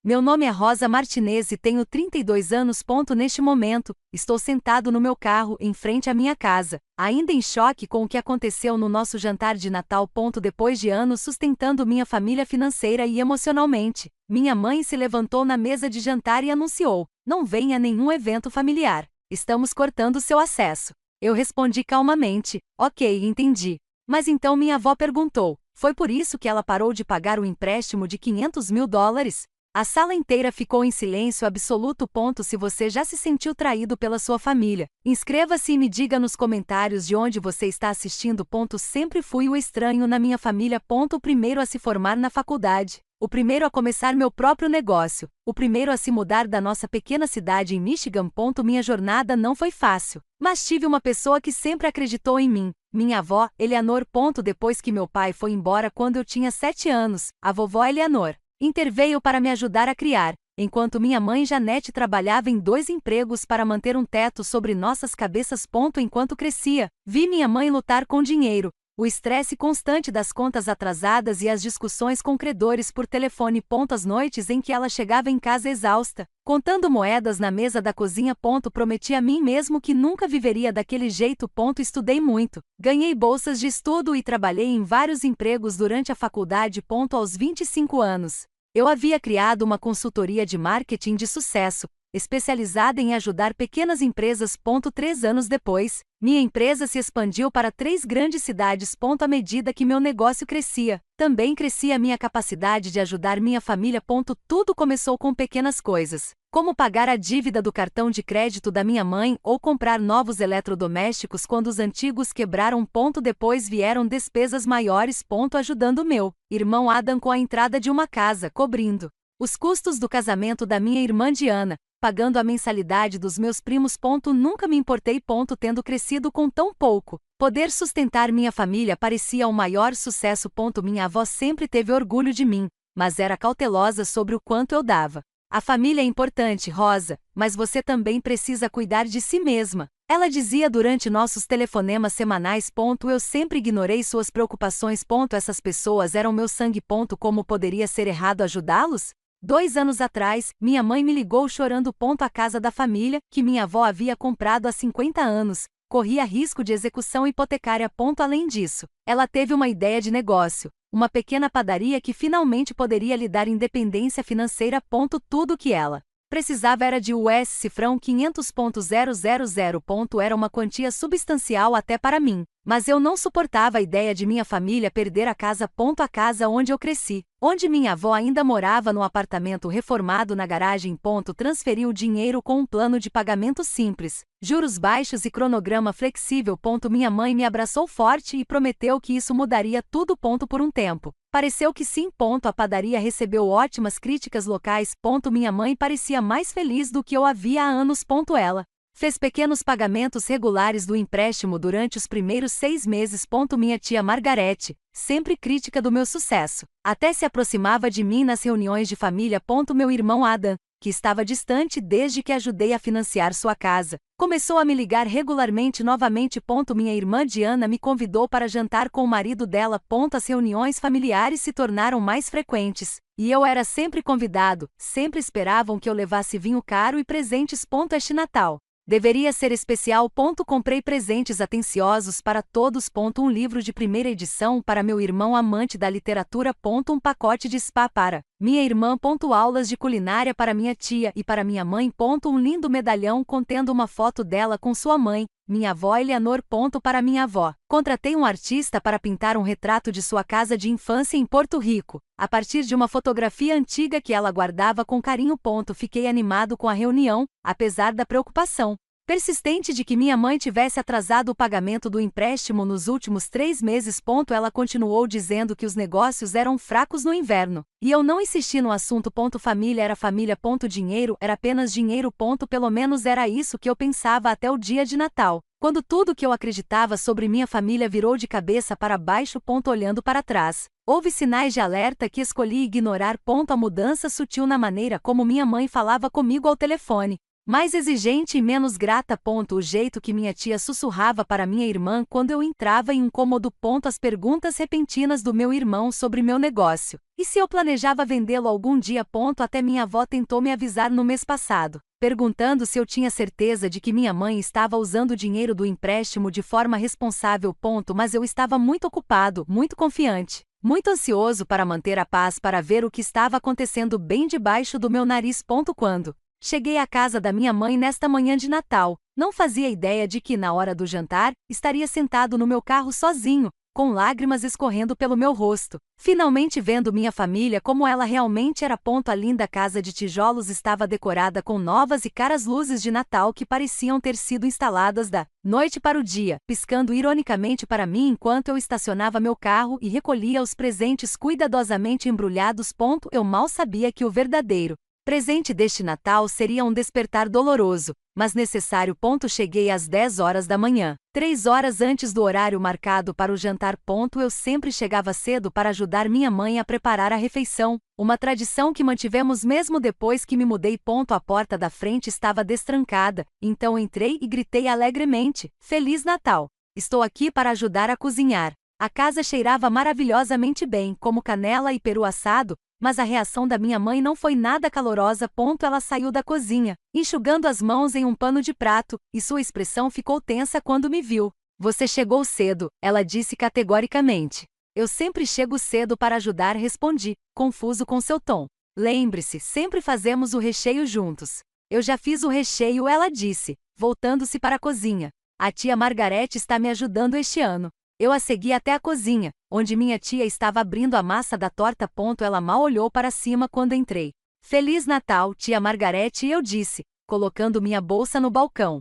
Meu nome é Rosa Martinez e tenho 32 anos. Neste momento, estou sentado no meu carro em frente à minha casa, ainda em choque com o que aconteceu no nosso jantar de Natal. Depois de anos sustentando minha família financeira e emocionalmente, minha mãe se levantou na mesa de jantar e anunciou: "Não venha a nenhum evento familiar. Estamos cortando seu acesso." Eu respondi calmamente: "Ok, entendi." Mas então minha avó perguntou: "Foi por isso que ela parou de pagar o empréstimo de $500.000? A sala inteira ficou em silêncio absoluto. Se você já se sentiu traído pela sua família, inscreva-se e me diga nos comentários de onde você está assistindo. Sempre fui o estranho na minha família. O primeiro a se formar na faculdade, o primeiro a começar meu próprio negócio, o primeiro a se mudar da nossa pequena cidade em Michigan. Minha jornada não foi fácil, mas tive uma pessoa que sempre acreditou em mim, minha avó, Eleanor. Depois que meu pai foi embora quando eu tinha 7 anos, a vovó Eleanor interveio para me ajudar a criar, enquanto minha mãe Janete trabalhava em 2 empregos para manter um teto sobre nossas cabeças. Enquanto crescia, vi minha mãe lutar com dinheiro, o estresse constante das contas atrasadas e as discussões com credores por telefone. As noites em que ela chegava em casa exausta, contando moedas na mesa da cozinha. Prometi a mim mesmo que nunca viveria daquele jeito. Estudei muito, ganhei bolsas de estudo e trabalhei em vários empregos durante a faculdade. Aos 25 anos, eu havia criado uma consultoria de marketing de sucesso, especializada em ajudar pequenas empresas. 3 anos depois, minha empresa se expandiu para 3 grandes cidades. À medida que meu negócio crescia, também crescia minha capacidade de ajudar minha família. Tudo começou com pequenas coisas, como pagar a dívida do cartão de crédito da minha mãe ou comprar novos eletrodomésticos quando os antigos quebraram. Depois vieram despesas maiores. Ajudando meu irmão Adam com a entrada de uma casa, cobrindo os custos do casamento da minha irmã Diana, pagando a mensalidade dos meus primos. Nunca me importei. Tendo crescido com tão pouco, poder sustentar minha família parecia o maior sucesso. Minha avó sempre teve orgulho de mim, mas era cautelosa sobre o quanto eu dava. "A família é importante, Rosa, mas você também precisa cuidar de si mesma", ela dizia durante nossos telefonemas semanais. Eu sempre ignorei suas preocupações. Essas pessoas eram meu sangue. Como poderia ser errado ajudá-los? 2 anos atrás, minha mãe me ligou chorando. A casa da família, que minha avó havia comprado há 50 anos, corria risco de execução hipotecária. Além disso, ela teve uma ideia de negócio, uma pequena padaria que finalmente poderia lhe dar independência financeira. Tudo que ela precisava era de US cifrão 500.000. Era uma quantia substancial até para mim, mas eu não suportava a ideia de minha família perder a casa. A casa onde eu cresci, onde minha avó ainda morava no apartamento reformado na garagem. Transferi o dinheiro com um plano de pagamento simples, juros baixos e cronograma flexível. Minha mãe me abraçou forte e prometeu que isso mudaria tudo. Por um tempo, pareceu que sim. A padaria recebeu ótimas críticas locais. Minha mãe parecia mais feliz do que eu havia há anos. Ela fez pequenos pagamentos regulares do empréstimo durante os primeiros 6 meses. Minha tia Margarete, sempre crítica do meu sucesso, até se aproximava de mim nas reuniões de família. Meu irmão Adam, que estava distante desde que ajudei a financiar sua casa, começou a me ligar regularmente novamente. Minha irmã Diana me convidou para jantar com o marido dela. As reuniões familiares se tornaram mais frequentes, e eu era sempre convidado. Sempre esperavam que eu levasse vinho caro e presentes. Este Natal deveria ser especial. Comprei presentes atenciosos para todos. Um livro de primeira edição para meu irmão amante da literatura. Um pacote de spa para minha irmã. Aulas de culinária para minha tia e para minha mãe. Um lindo medalhão contendo uma foto dela com sua mãe, minha avó Eleanor. Para minha avó, contratei um artista para pintar um retrato de sua casa de infância em Porto Rico, a partir de uma fotografia antiga que ela guardava com carinho. Fiquei animado com a reunião, apesar da preocupação persistente de que minha mãe tivesse atrasado o pagamento do empréstimo nos últimos 3 meses. Ela continuou dizendo que os negócios eram fracos no inverno, e eu não insisti no assunto. Família era família. Dinheiro era apenas dinheiro. Pelo menos era isso que eu pensava até o dia de Natal, quando tudo que eu acreditava sobre minha família virou de cabeça para baixo. Olhando para trás, houve sinais de alerta que escolhi ignorar. A mudança sutil na maneira como minha mãe falava comigo ao telefone, Mais exigente e menos grata. O jeito que minha tia sussurrava para minha irmã quando eu entrava em um cômodo. As perguntas repentinas do meu irmão sobre meu negócio. E se eu planejava vendê-lo algum dia. Até minha avó tentou me avisar no mês passado, perguntando se eu tinha certeza de que minha mãe estava usando o dinheiro do empréstimo de forma responsável. Mas eu estava muito ocupado, muito confiante, muito ansioso para manter a paz para ver o que estava acontecendo bem debaixo do meu nariz. Quando cheguei à casa da minha mãe nesta manhã de Natal, não fazia ideia de que, na hora do jantar, estaria sentado no meu carro sozinho, com lágrimas escorrendo pelo meu rosto, finalmente vendo minha família como ela realmente era. A linda casa de tijolos estava decorada com novas e caras luzes de Natal que pareciam ter sido instaladas da noite para o dia, piscando ironicamente para mim enquanto eu estacionava meu carro e recolhia os presentes cuidadosamente embrulhados. Eu mal sabia que o verdadeiro presente deste Natal seria um despertar doloroso, mas necessário. Cheguei às 10 horas da manhã, 3 horas antes do horário marcado para o jantar. Eu sempre chegava cedo para ajudar minha mãe a preparar a refeição, uma tradição que mantivemos mesmo depois que me mudei. A porta da frente estava destrancada, então entrei e gritei alegremente: Feliz Natal! Estou aqui para ajudar a cozinhar. A casa cheirava maravilhosamente bem, como canela e peru assado, mas a reação da minha mãe não foi nada calorosa. Ela saiu da cozinha, enxugando as mãos em um pano de prato, e sua expressão ficou tensa quando me viu. Você chegou cedo, ela disse categoricamente. Eu sempre chego cedo para ajudar, respondi, confuso com seu tom. Lembre-se, sempre fazemos o recheio juntos. Eu já fiz o recheio, ela disse, voltando-se para a cozinha. A tia Margarete está me ajudando este ano. Eu a segui até a cozinha, onde minha tia estava abrindo a massa da torta. Ela mal olhou para cima quando entrei. Feliz Natal, tia Margarete, eu disse, colocando minha bolsa no balcão.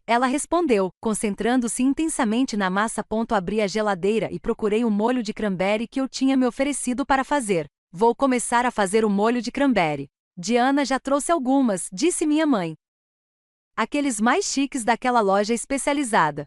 Ela respondeu, concentrando-se intensamente na massa. Abri a geladeira e procurei o molho de cranberry que eu tinha me oferecido para fazer. Vou começar a fazer o molho de cranberry. Diana já trouxe algumas, disse minha mãe. Aqueles mais chiques daquela loja especializada.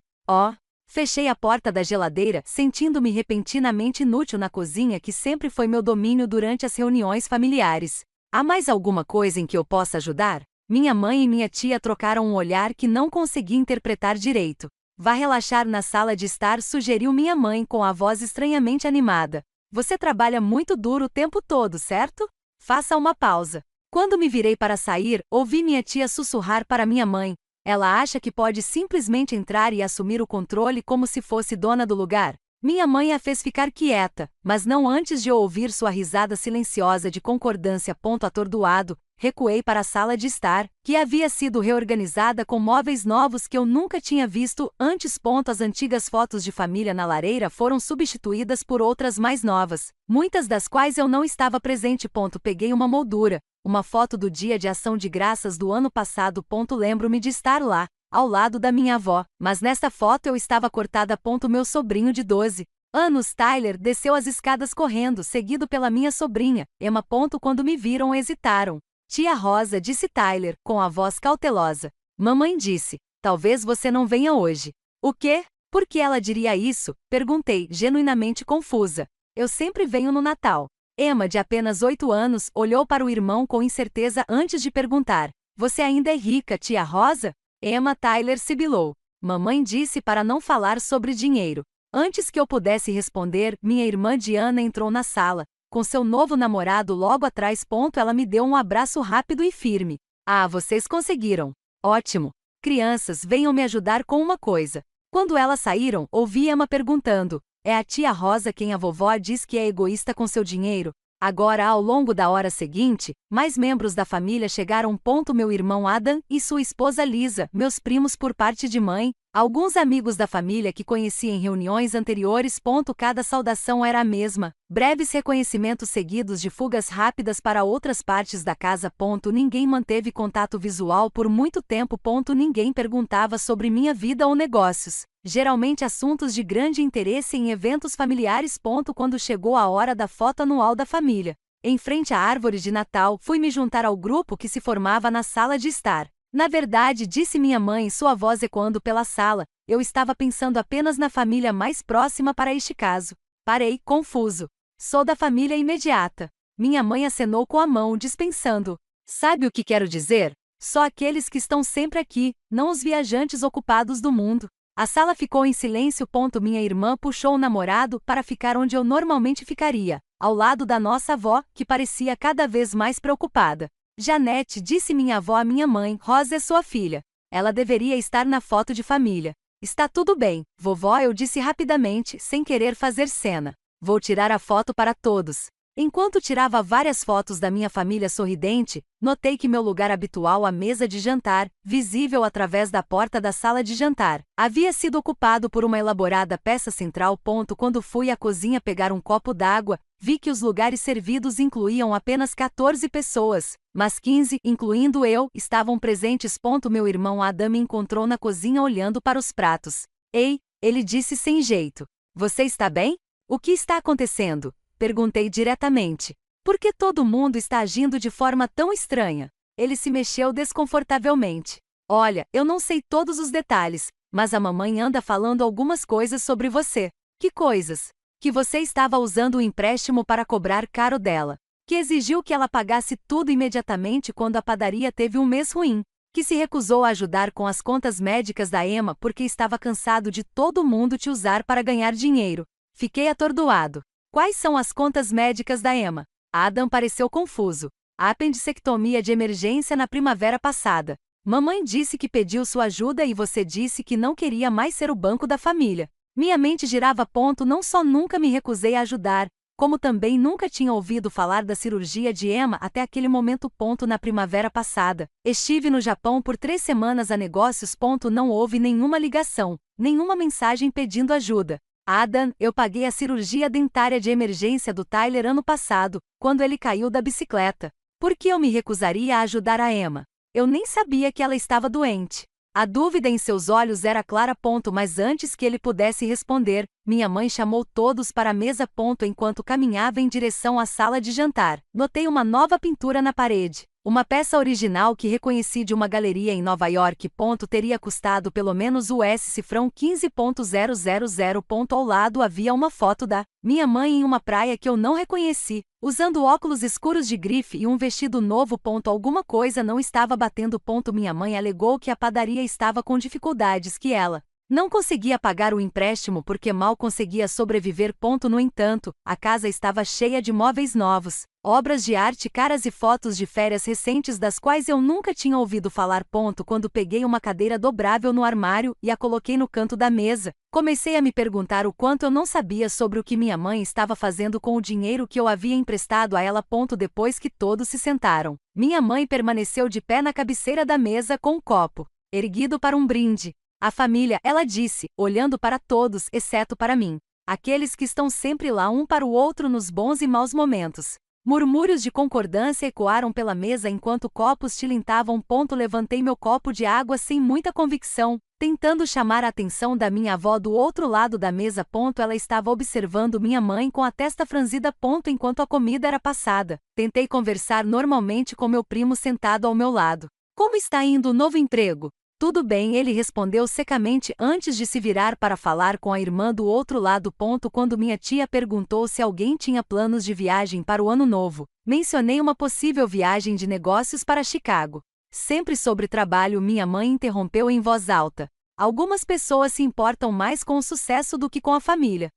Fechei a porta da geladeira, sentindo-me repentinamente inútil na cozinha que sempre foi meu domínio durante as reuniões familiares. Há mais alguma coisa em que eu possa ajudar? Minha mãe e minha tia trocaram um olhar que não consegui interpretar direito. Vá relaxar na sala de estar, sugeriu minha mãe com a voz estranhamente animada. Você trabalha muito duro o tempo todo, certo? Faça uma pausa. Quando me virei para sair, ouvi minha tia sussurrar para minha mãe. Ela acha que pode simplesmente entrar e assumir o controle como se fosse dona do lugar? Minha mãe a fez ficar quieta, mas não antes de eu ouvir sua risada silenciosa de concordância. Atordoado, recuei para a sala de estar, que havia sido reorganizada com móveis novos que eu nunca tinha visto antes. As antigas fotos de família na lareira foram substituídas por outras mais novas, muitas das quais eu não estava presente. Peguei uma moldura. Uma foto do dia de ação de graças do ano passado. Lembro-me de estar lá, ao lado da minha avó, mas nesta foto eu estava cortada. Meu sobrinho de 12 anos, Tyler, desceu as escadas correndo, seguido pela minha sobrinha, Emma. Quando me viram, hesitaram. Tia Rosa, disse Tyler, com a voz cautelosa. Mamãe disse, talvez você não venha hoje. O quê? Por que ela diria isso? Perguntei, genuinamente confusa. Eu sempre venho no Natal. Emma, de apenas 8 anos, olhou para o irmão com incerteza antes de perguntar. Você ainda é rica, tia Rosa? Emma. Tyler sibilou. Mamãe disse para não falar sobre dinheiro. Antes que eu pudesse responder, minha irmã Diana entrou na sala, com seu novo namorado logo atrás. Ela me deu um abraço rápido e firme. Ah, vocês conseguiram. Ótimo. Crianças, venham me ajudar com uma coisa. Quando elas saíram, ouvi Emma perguntando. É a tia Rosa quem a vovó diz que é egoísta com seu dinheiro? Agora, ao longo da hora seguinte, mais membros da família chegaram. Meu irmão Adam e sua esposa Lisa, meus primos por parte de mãe, alguns amigos da família que conheci em reuniões anteriores. Cada saudação era a mesma, breves reconhecimentos seguidos de fugas rápidas para outras partes da casa. Ninguém manteve contato visual por muito tempo. Ninguém perguntava sobre minha vida ou negócios. Geralmente assuntos de grande interesse em eventos familiares. Quando chegou a hora da foto anual da família, em frente à árvore de Natal, fui me juntar ao grupo que se formava na sala de estar. Na verdade, disse minha mãe, sua voz ecoando pela sala, eu estava pensando apenas na família mais próxima para este caso. Parei, confuso. Sou da família imediata. Minha mãe acenou com a mão, dispensando. Sabe o que quero dizer? Só aqueles que estão sempre aqui, não os viajantes ocupados do mundo. A sala ficou em silêncio. Minha irmã puxou o namorado para ficar onde eu normalmente ficaria, ao lado da nossa avó, que parecia cada vez mais preocupada. Janete, disse minha avó à minha mãe, Rosa é sua filha. Ela deveria estar na foto de família. Está tudo bem, vovó, eu disse rapidamente, sem querer fazer cena. Vou tirar a foto para todos. Enquanto tirava várias fotos da minha família sorridente, notei que meu lugar habitual à mesa de jantar, visível através da porta da sala de jantar, havia sido ocupado por uma elaborada peça central. Quando fui à cozinha pegar um copo d'água, vi que os lugares servidos incluíam apenas 14 pessoas, mas 15, incluindo eu, estavam presentes. Meu irmão Adam me encontrou na cozinha olhando para os pratos. Ei, ele disse sem jeito. Você está bem? O que está acontecendo? Perguntei diretamente. Por que todo mundo está agindo de forma tão estranha? Ele se mexeu desconfortavelmente. Olha, eu não sei todos os detalhes, mas a mamãe anda falando algumas coisas sobre você. Que coisas? Que você estava usando o empréstimo para cobrar caro dela. Que exigiu que ela pagasse tudo imediatamente quando a padaria teve um mês ruim. Que se recusou a ajudar com as contas médicas da Emma porque estava cansado de todo mundo te usar para ganhar dinheiro. Fiquei atordoado. Quais são as contas médicas da Emma? Adam pareceu confuso. A apendicectomia de emergência na primavera passada. Mamãe disse que pediu sua ajuda e você disse que não queria mais ser o banco da família. Minha mente girava. Não só nunca me recusei a ajudar, como também nunca tinha ouvido falar da cirurgia de Emma até aquele momento. Na primavera passada, estive no Japão por 3 semanas a negócios. Não houve nenhuma ligação, nenhuma mensagem pedindo ajuda. Adam, eu paguei a cirurgia dentária de emergência do Tyler ano passado, quando ele caiu da bicicleta. Por que eu me recusaria a ajudar a Emma? Eu nem sabia que ela estava doente. A dúvida em seus olhos era clara. Mas antes que ele pudesse responder, minha mãe chamou todos para a mesa. Enquanto caminhava em direção à sala de jantar, notei uma nova pintura na parede. Uma peça original que reconheci de uma galeria em Nova York. Teria custado pelo menos US cifrão 15.000. Ao lado havia uma foto da minha mãe em uma praia que eu não reconheci, usando óculos escuros de grife e um vestido novo. Alguma coisa não estava batendo. Minha mãe alegou que a padaria estava com dificuldades, que ela não conseguia pagar o empréstimo porque mal conseguia sobreviver. No entanto, a casa estava cheia de móveis novos, obras de arte caras e fotos de férias recentes das quais eu nunca tinha ouvido falar. Quando peguei uma cadeira dobrável no armário e a coloquei no canto da mesa, comecei a me perguntar o quanto eu não sabia sobre o que minha mãe estava fazendo com o dinheiro que eu havia emprestado a ela. Depois que todos se sentaram, minha mãe permaneceu de pé na cabeceira da mesa com um copo erguido para um brinde. A família, ela disse, olhando para todos, exceto para mim. Aqueles que estão sempre lá um para o outro nos bons e maus momentos. Murmúrios de concordância ecoaram pela mesa enquanto copos tilintavam. Levantei meu copo de água sem muita convicção, tentando chamar a atenção da minha avó do outro lado da mesa. Ela estava observando minha mãe com a testa franzida. Enquanto a comida era passada, tentei conversar normalmente com meu primo sentado ao meu lado. Como está indo o novo emprego? Tudo bem, ele respondeu secamente antes de se virar para falar com a irmã do outro lado. Quando minha tia perguntou se alguém tinha planos de viagem para o ano novo, mencionei uma possível viagem de negócios para Chicago. Sempre sobre trabalho, minha mãe interrompeu em voz alta. Algumas pessoas se importam mais com o sucesso do que com a família.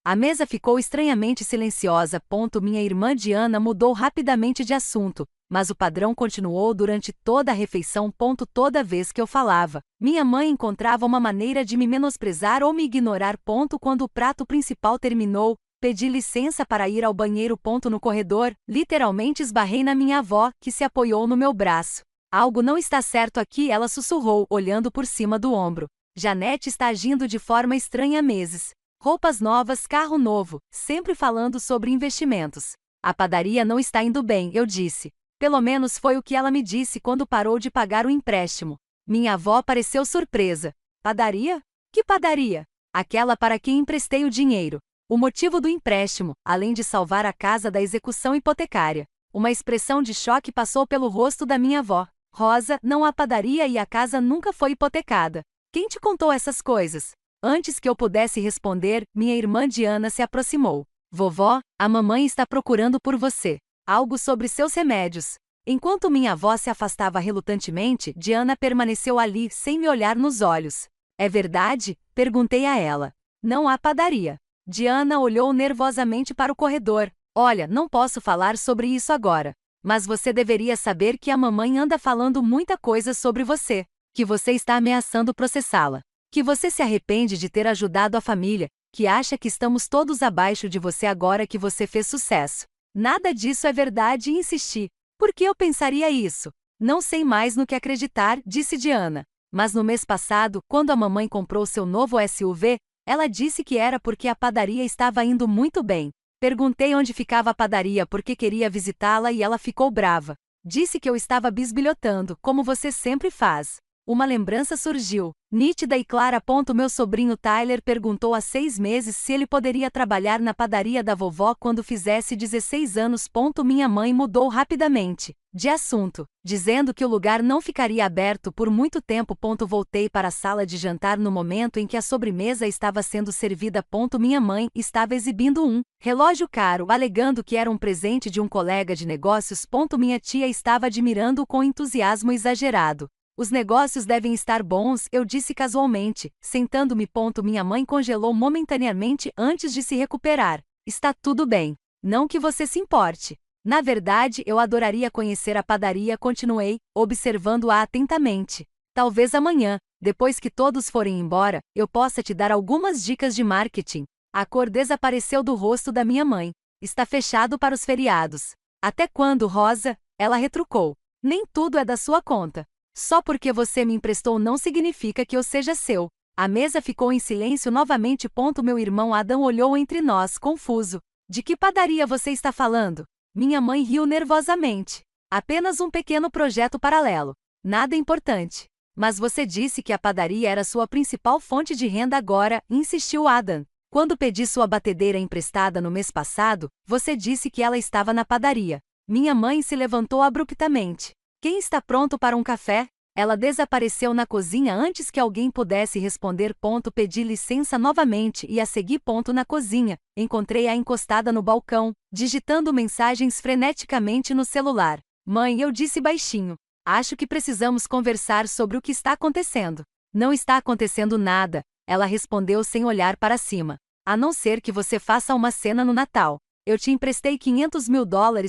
A mesa ficou estranhamente silenciosa. Minha irmã Diana mudou rapidamente de assunto, mas o padrão continuou durante toda a refeição. Toda vez que eu falava, minha mãe encontrava uma maneira de me menosprezar ou me ignorar. Quando o prato principal terminou, pedi licença para ir ao banheiro. No corredor, literalmente esbarrei na minha avó, que se apoiou no meu braço. Algo não está certo aqui, ela sussurrou, olhando por cima do ombro. Janete está agindo de forma estranha há meses. Roupas novas, carro novo, sempre falando sobre investimentos. A padaria não está indo bem, eu disse. Pelo menos foi o que ela me disse quando parou de pagar o empréstimo. Minha avó pareceu surpresa. Padaria? Que padaria? Aquela para quem emprestei o dinheiro. O motivo do empréstimo, além de salvar a casa da execução hipotecária. Uma expressão de choque passou pelo rosto da minha avó. Rosa, não há padaria e a casa nunca foi hipotecada. Quem te contou essas coisas? Antes que eu pudesse responder, minha irmã Diana se aproximou. Vovó, a mamãe está procurando por você. Algo sobre seus remédios. Enquanto minha avó se afastava relutantemente, Diana permaneceu ali, sem me olhar nos olhos. É verdade? Perguntei a ela. Não há padaria. Diana olhou nervosamente para o corredor. Olha, não posso falar sobre isso agora. Mas você deveria saber que a mamãe anda falando muita coisa sobre você. Que você está ameaçando processá-la. Que você se arrepende de ter ajudado a família. Que acha que estamos todos abaixo de você agora que você fez sucesso. Nada disso é verdade e insisti. Por que eu pensaria isso? Não sei mais no que acreditar, disse Diana. Mas no mês passado, quando a mamãe comprou seu novo SUV, ela disse que era porque a padaria estava indo muito bem. Perguntei onde ficava a padaria porque queria visitá-la e ela ficou brava. Disse que eu estava bisbilhotando, como você sempre faz. Uma lembrança surgiu, nítida e clara. Meu sobrinho Tyler perguntou há 6 meses se ele poderia trabalhar na padaria da vovó quando fizesse 16 anos. Minha mãe mudou rapidamente de assunto, dizendo que o lugar não ficaria aberto por muito tempo. Voltei para a sala de jantar no momento em que a sobremesa estava sendo servida. Minha mãe estava exibindo um relógio caro, alegando que era um presente de um colega de negócios. Minha tia estava admirando-o com entusiasmo exagerado. Os negócios devem estar bons, eu disse casualmente, sentando-me. Minha mãe congelou momentaneamente antes de se recuperar. Está tudo bem. Não que você se importe. Na verdade, eu adoraria conhecer a padaria, continuei, observando-a atentamente. Talvez amanhã, depois que todos forem embora, eu possa te dar algumas dicas de marketing. A cor desapareceu do rosto da minha mãe. Está fechado para os feriados. Até quando, Rosa? Ela retrucou. Nem tudo é da sua conta. Só porque você me emprestou não significa que eu seja seu. A mesa ficou em silêncio novamente. Meu irmão Adam olhou entre nós, confuso. De que padaria você está falando? Minha mãe riu nervosamente. Apenas um pequeno projeto paralelo. Nada importante. Mas você disse que a padaria era sua principal fonte de renda agora, insistiu Adam. Quando pedi sua batedeira emprestada no mês passado, você disse que ela estava na padaria. Minha mãe se levantou abruptamente. Quem está pronto para um café? Ela desapareceu na cozinha antes que alguém pudesse responder. Pedi licença novamente e a segui. Na cozinha, encontrei-a encostada no balcão, digitando mensagens freneticamente no celular. Mãe, eu disse baixinho. Acho que precisamos conversar sobre o que está acontecendo. Não está acontecendo nada, ela respondeu sem olhar para cima. A não ser que você faça uma cena no Natal. Eu te emprestei $500 mil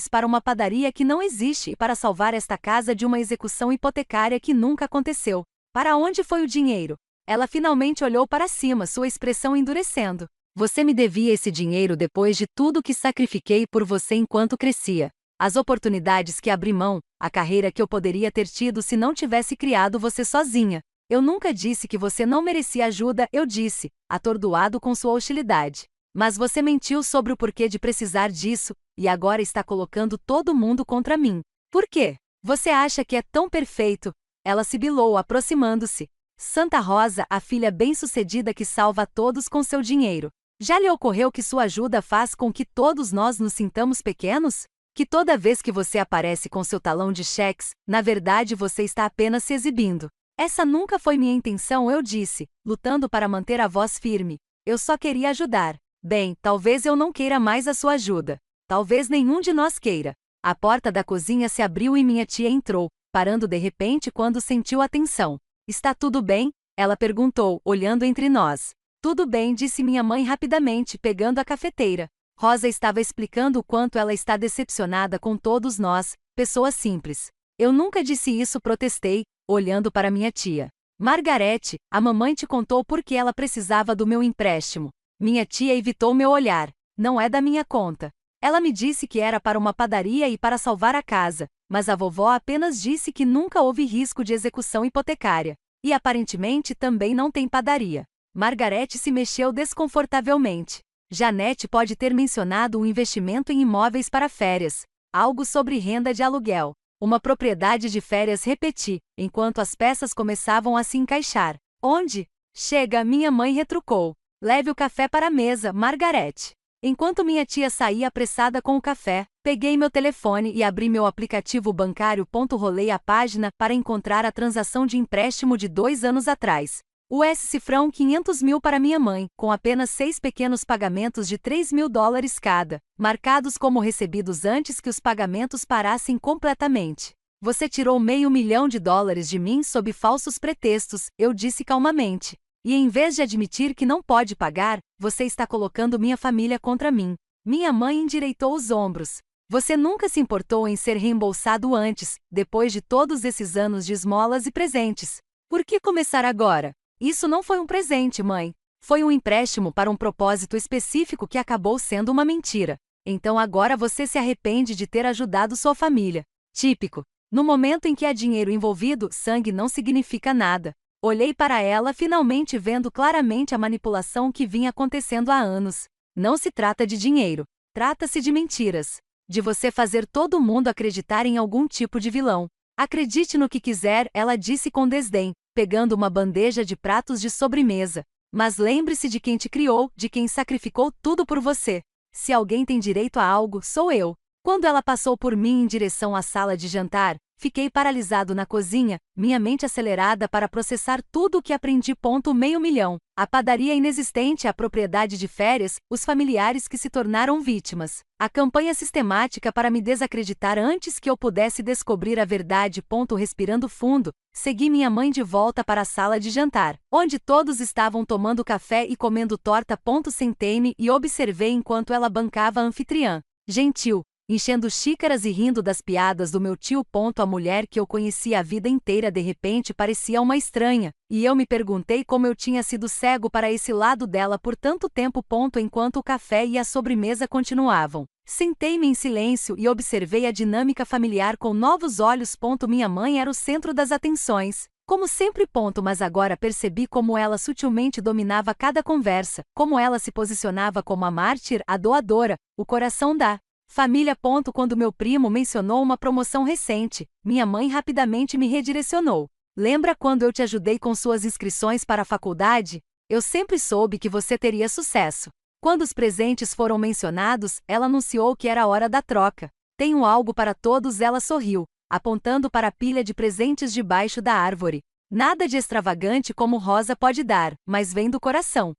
para uma padaria que não existe e para salvar esta casa de uma execução hipotecária que nunca aconteceu. Para onde foi o dinheiro? Ela finalmente olhou para cima, sua expressão endurecendo. Você me devia esse dinheiro depois de tudo que sacrifiquei por você enquanto crescia. As oportunidades que abri mão, a carreira que eu poderia ter tido se não tivesse criado você sozinha. Eu nunca disse que você não merecia ajuda, eu disse, atordoado com sua hostilidade. Mas você mentiu sobre o porquê de precisar disso, e agora está colocando todo mundo contra mim. Por quê? Você acha que é tão perfeito? Ela sibilou, aproximando-se. Santa Rosa, a filha bem-sucedida que salva a todos com seu dinheiro. Já lhe ocorreu que sua ajuda faz com que todos nós nos sintamos pequenos? Que toda vez que você aparece com seu talão de cheques, na verdade você está apenas se exibindo. Essa nunca foi minha intenção, eu disse, lutando para manter a voz firme. Eu só queria ajudar. Bem, talvez eu não queira mais a sua ajuda. Talvez nenhum de nós queira. A porta da cozinha se abriu e minha tia entrou, parando de repente quando sentiu a tensão. Está tudo bem? Ela perguntou, olhando entre nós. Tudo bem, disse minha mãe rapidamente, pegando a cafeteira. Rosa estava explicando o quanto ela está decepcionada com todos nós, pessoas simples. Eu nunca disse isso, protestei, olhando para minha tia. Margarete, a mamãe te contou por que ela precisava do meu empréstimo. Minha tia evitou meu olhar. Não é da minha conta. Ela me disse que era para uma padaria e para salvar a casa, mas a vovó apenas disse que nunca houve risco de execução hipotecária. E aparentemente também não tem padaria. Margarete se mexeu desconfortavelmente. Janete pode ter mencionado um investimento em imóveis para férias. Algo sobre renda de aluguel. Uma propriedade de férias, repeti, enquanto as peças começavam a se encaixar. Onde? Chega, minha mãe retrucou. Leve o café para a mesa, Margarete. Enquanto minha tia saía apressada com o café, peguei meu telefone e abri meu aplicativo bancário. Rolei a página para encontrar a transação de empréstimo de 2 anos atrás. US cifrão 500 mil para minha mãe, com apenas 6 pequenos pagamentos de $3.000 cada, marcados como recebidos antes que os pagamentos parassem completamente. Você tirou $500.000 de mim sob falsos pretextos, eu disse calmamente. E em vez de admitir que não pode pagar, você está colocando minha família contra mim. Minha mãe endireitou os ombros. Você nunca se importou em ser reembolsado antes, depois de todos esses anos de esmolas e presentes. Por que começar agora? Isso não foi um presente, mãe. Foi um empréstimo para um propósito específico que acabou sendo uma mentira. Então agora você se arrepende de ter ajudado sua família. Típico. No momento em que há dinheiro envolvido, sangue não significa nada. Olhei para ela, finalmente vendo claramente a manipulação que vinha acontecendo há anos. Não se trata de dinheiro. Trata-se de mentiras. De você fazer todo mundo acreditar em algum tipo de vilão. Acredite no que quiser, ela disse com desdém, pegando uma bandeja de pratos de sobremesa. Mas lembre-se de quem te criou, de quem sacrificou tudo por você. Se alguém tem direito a algo, sou eu. Quando ela passou por mim em direção à sala de jantar, fiquei paralisado na cozinha, minha mente acelerada para processar tudo o que aprendi. Meio milhão, a padaria inexistente, a propriedade de férias, os familiares que se tornaram vítimas, a campanha sistemática para me desacreditar antes que eu pudesse descobrir a verdade. Respirando fundo, segui minha mãe de volta para a sala de jantar, onde todos estavam tomando café e comendo torta. Sentei-me e observei enquanto ela bancava a anfitriã. Gentil. Enchendo xícaras e rindo das piadas do meu tio. A mulher que eu conhecia a vida inteira de repente parecia uma estranha, e eu me perguntei como eu tinha sido cego para esse lado dela por tanto tempo. Enquanto o café e a sobremesa continuavam, sentei-me em silêncio e observei a dinâmica familiar com novos olhos. Minha mãe era o centro das atenções. Como sempre. Mas agora percebi como ela sutilmente dominava cada conversa, como ela se posicionava como a mártir, a doadora, o coração da família. Quando meu primo mencionou uma promoção recente, minha mãe rapidamente me redirecionou. Lembra quando eu te ajudei com suas inscrições para a faculdade? Eu sempre soube que você teria sucesso. Quando os presentes foram mencionados, ela anunciou que era a hora da troca. Tenho algo para todos, ela sorriu, apontando para a pilha de presentes debaixo da árvore. Nada de extravagante como Rosa pode dar, mas vem do coração.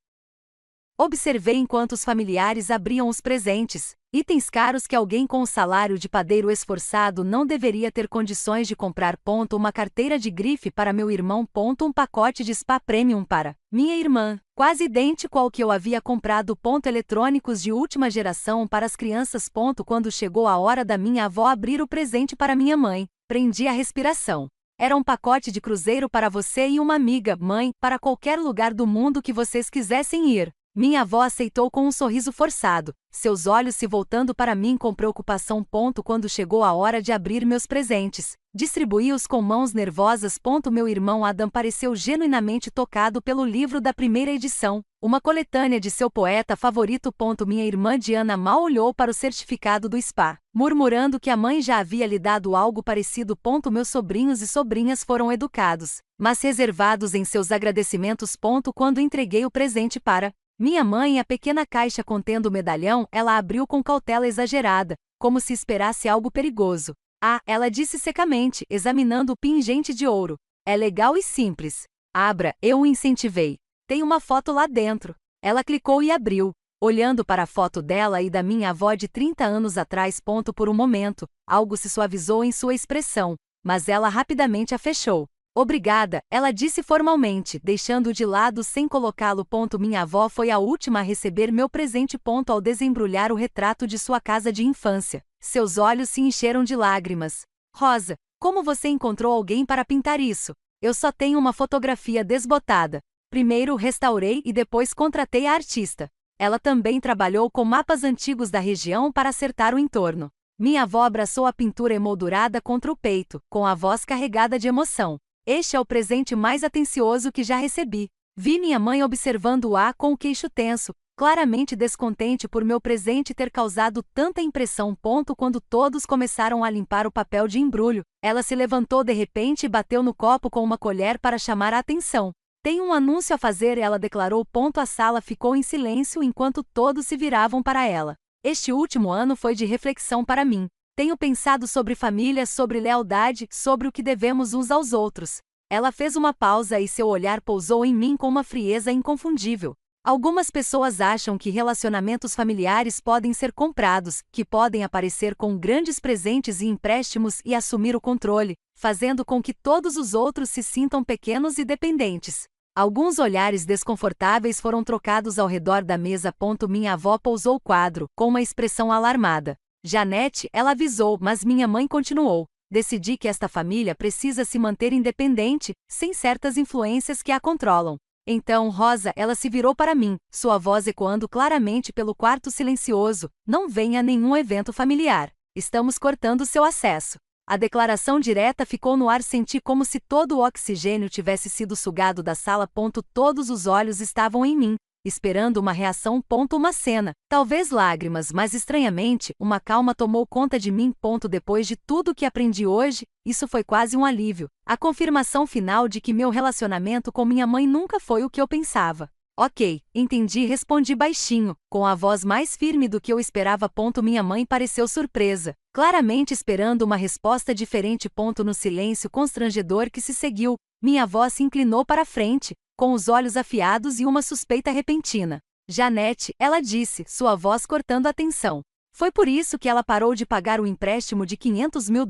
Observei enquanto os familiares abriam os presentes, itens caros que alguém com o salário de padeiro esforçado não deveria ter condições de comprar. Uma carteira de grife para meu irmão. Um pacote de spa premium para minha irmã, quase idêntico ao que eu havia comprado. Eletrônicos de última geração para as crianças. Quando chegou a hora da minha avó abrir o presente para minha mãe, prendi a respiração. Era um pacote de cruzeiro para você e uma amiga, mãe, para qualquer lugar do mundo que vocês quisessem ir. Minha avó aceitou com um sorriso forçado, seus olhos se voltando para mim com preocupação. Quando chegou a hora de abrir meus presentes, distribuí-os com mãos nervosas. Meu irmão Adam pareceu genuinamente tocado pelo livro da primeira edição, uma coletânea de seu poeta favorito. Minha irmã Diana mal olhou para o certificado do spa, murmurando que a mãe já havia lhe dado algo parecido. Meus sobrinhos e sobrinhas foram educados, mas reservados em seus agradecimentos. Quando entreguei o presente para minha mãe, a pequena caixa contendo o medalhão, ela abriu com cautela exagerada, como se esperasse algo perigoso. Ah, ela disse secamente, examinando o pingente de ouro. É legal e simples. Abra, eu o incentivei. Tem uma foto lá dentro. Ela clicou e abriu, olhando para a foto dela e da minha avó de 30 anos atrás. Por um momento, algo se suavizou em sua expressão, mas ela rapidamente a fechou. Obrigada, ela disse formalmente, deixando-o de lado sem colocá-lo. Minha avó foi a última a receber meu presente. Ao desembrulhar o retrato de sua casa de infância, seus olhos se encheram de lágrimas. Rosa, como você encontrou alguém para pintar isso? Eu só tenho uma fotografia desbotada. Primeiro restaurei e depois contratei a artista. Ela também trabalhou com mapas antigos da região para acertar o entorno. Minha avó abraçou a pintura emoldurada contra o peito, com a voz carregada de emoção. Este é o presente mais atencioso que já recebi. Vi minha mãe observando-a com o queixo tenso, claramente descontente por meu presente ter causado tanta impressão. Quando todos começaram a limpar o papel de embrulho, ela se levantou de repente e bateu no copo com uma colher para chamar a atenção. Tenho um anúncio a fazer, ela declarou. A sala ficou em silêncio enquanto todos se viravam para ela. Este último ano foi de reflexão para mim. Tenho pensado sobre família, sobre lealdade, sobre o que devemos uns aos outros. Ela fez uma pausa e seu olhar pousou em mim com uma frieza inconfundível. Algumas pessoas acham que relacionamentos familiares podem ser comprados, que podem aparecer com grandes presentes e empréstimos e assumir o controle, fazendo com que todos os outros se sintam pequenos e dependentes. Alguns olhares desconfortáveis foram trocados ao redor da mesa. Minha avó pousou o quadro, com uma expressão alarmada. Janete, ela avisou, mas minha mãe continuou. Decidi que esta família precisa se manter independente, sem certas influências que a controlam. Então, Rosa, ela se virou para mim, sua voz ecoando claramente pelo quarto silencioso. Não venha a nenhum evento familiar. Estamos cortando seu acesso. A declaração direta ficou no ar. Senti como se todo o oxigênio tivesse sido sugado da sala. Todos os olhos estavam em mim, esperando uma reação. Uma cena, talvez lágrimas, mas estranhamente, uma calma tomou conta de mim. Depois de tudo que aprendi hoje, isso foi quase um alívio. A confirmação final de que meu relacionamento com minha mãe nunca foi o que eu pensava. Ok, entendi, respondi baixinho, com a voz mais firme do que eu esperava. Minha mãe pareceu surpresa, claramente esperando uma resposta diferente. No silêncio constrangedor que se seguiu, minha avó se inclinou para a frente, com os olhos afiados e uma suspeita repentina. Janete, ela disse, sua voz cortando a tensão. Foi por isso que ela parou de pagar o empréstimo de $500 mil?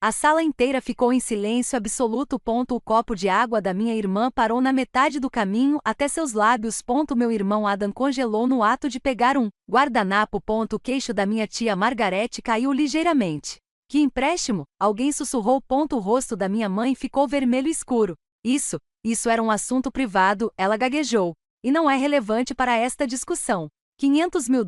A sala inteira ficou em silêncio absoluto. O copo de água da minha irmã parou na metade do caminho até seus lábios. Meu irmão Adam congelou no ato de pegar um guardanapo. O queixo da minha tia Margarete caiu ligeiramente. Que empréstimo? Alguém sussurrou. O rosto da minha mãe ficou vermelho escuro. Isso era um assunto privado, ela gaguejou. E não é relevante para esta discussão. $500 mil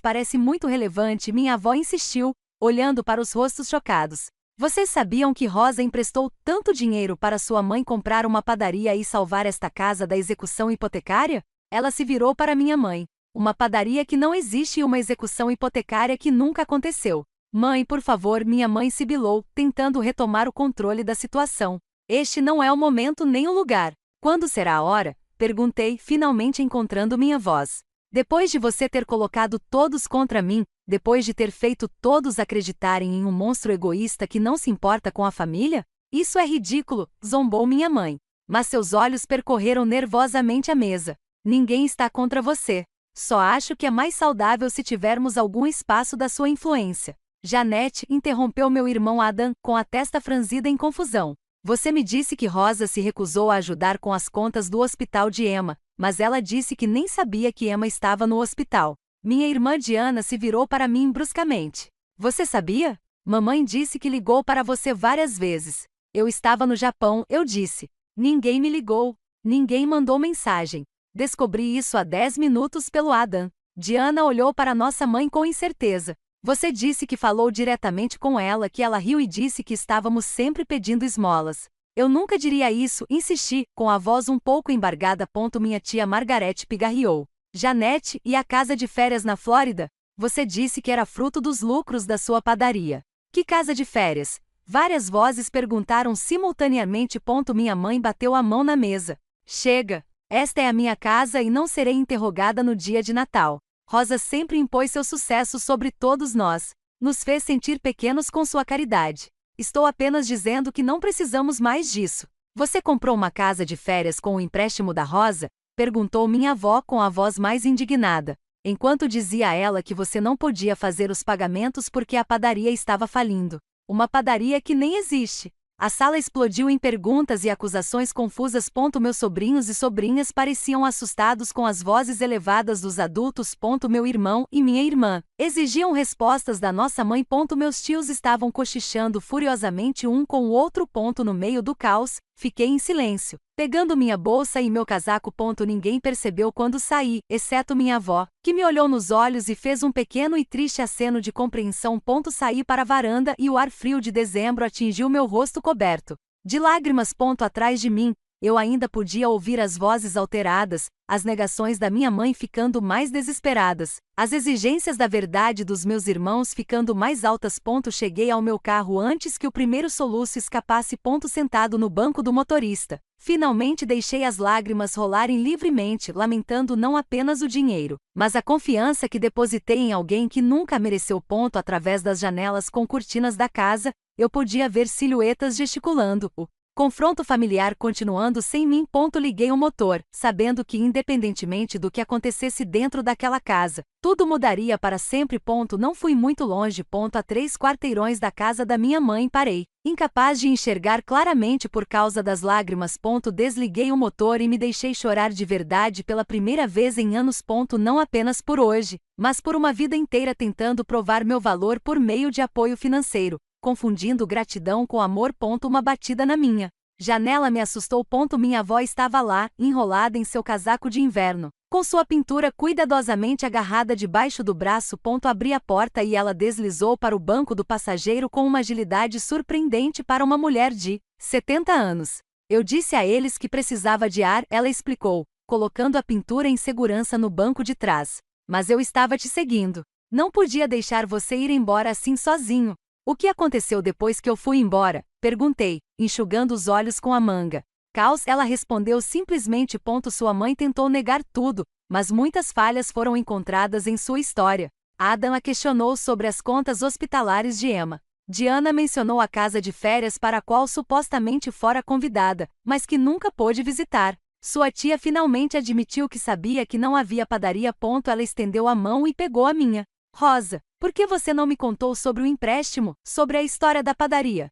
parece muito relevante, minha avó insistiu, olhando para os rostos chocados. Vocês sabiam que Rosa emprestou tanto dinheiro para sua mãe comprar uma padaria e salvar esta casa da execução hipotecária? Ela se virou para minha mãe. Uma padaria que não existe e uma execução hipotecária que nunca aconteceu. Mãe, por favor, minha mãe sibilou, tentando retomar o controle da situação. Este não é o momento nem o lugar. Quando será a hora? Perguntei, finalmente encontrando minha voz. Depois de você ter colocado todos contra mim, depois de ter feito todos acreditarem em um monstro egoísta que não se importa com a família? Isso é ridículo, zombou minha mãe. Mas seus olhos percorreram nervosamente a mesa. Ninguém está contra você. Só acho que é mais saudável se tivermos algum espaço da sua influência. Janete, interrompeu meu irmão Adam, com a testa franzida em confusão. Você me disse que Rosa se recusou a ajudar com as contas do hospital de Emma, mas ela disse que nem sabia que Emma estava no hospital. Minha irmã Diana se virou para mim bruscamente. Você sabia? Mamãe disse que ligou para você várias vezes. Eu estava no Japão, eu disse. Ninguém me ligou. Ninguém mandou mensagem. Descobri isso há 10 minutos pelo Adam. Diana olhou para nossa mãe com incerteza. Você disse que falou diretamente com ela, que ela riu e disse que estávamos sempre pedindo esmolas. Eu nunca diria isso, insisti, com a voz um pouco embargada. Minha tia Margarete pigarreou. Janete, e a casa de férias na Flórida? Você disse que era fruto dos lucros da sua padaria. Que casa de férias? Várias vozes perguntaram simultaneamente. Minha mãe bateu a mão na mesa. Chega! Esta é a minha casa e não serei interrogada no dia de Natal. Rosa sempre impôs seu sucesso sobre todos nós. Nos fez sentir pequenos com sua caridade. Estou apenas dizendo que não precisamos mais disso. Você comprou uma casa de férias com o empréstimo da Rosa? Perguntou minha avó com a voz mais indignada, enquanto dizia a ela que você não podia fazer os pagamentos porque a padaria estava falindo. Uma padaria que nem existe. A sala explodiu em perguntas e acusações confusas. Meus sobrinhos e sobrinhas pareciam assustados com as vozes elevadas dos adultos. Meu irmão e minha irmã exigiam respostas da nossa mãe. Meus tios estavam cochichando furiosamente um com o outro. No meio do caos, fiquei em silêncio, pegando minha bolsa e meu casaco. Ninguém percebeu quando saí, exceto minha avó, que me olhou nos olhos e fez um pequeno e triste aceno de compreensão. Saí para a varanda e o ar frio de dezembro atingiu meu rosto coberto de lágrimas. Atrás de mim, eu ainda podia ouvir as vozes alteradas, as negações da minha mãe ficando mais desesperadas, as exigências da verdade dos meus irmãos ficando mais altas. Cheguei ao meu carro antes que o primeiro soluço escapasse. Sentado no banco do motorista, finalmente deixei as lágrimas rolarem livremente, lamentando não apenas o dinheiro, mas a confiança que depositei em alguém que nunca mereceu. Através das janelas com cortinas da casa, eu podia ver silhuetas gesticulando. O Confronto familiar continuando sem mim. Liguei o motor, sabendo que independentemente do que acontecesse dentro daquela casa, tudo mudaria para sempre. Não fui muito longe. A 3 quarteirões da casa da minha mãe parei, incapaz de enxergar claramente por causa das lágrimas. Desliguei o motor e me deixei chorar de verdade pela primeira vez em anos. Não apenas por hoje, mas por uma vida inteira tentando provar meu valor por meio de apoio financeiro, confundindo gratidão com amor. Uma batida na minha janela me assustou. Minha avó estava lá, enrolada em seu casaco de inverno, com sua pintura cuidadosamente agarrada debaixo do braço. Abri a porta e ela deslizou para o banco do passageiro com uma agilidade surpreendente para uma mulher de 70 anos. Eu disse a eles que precisava de ar, ela explicou, colocando a pintura em segurança no banco de trás. Mas eu estava te seguindo. Não podia deixar você ir embora assim sozinho. O que aconteceu depois que eu fui embora? Perguntei, enxugando os olhos com a manga. Caos, ela respondeu simplesmente. Sua mãe tentou negar tudo, mas muitas falhas foram encontradas em sua história. Adam a questionou sobre as contas hospitalares de Emma. Diana mencionou a casa de férias para a qual supostamente fora convidada, mas que nunca pôde visitar. Sua tia finalmente admitiu que sabia que não havia padaria. Ela estendeu a mão e pegou a minha. Rosa, por que você não me contou sobre o empréstimo, sobre a história da padaria?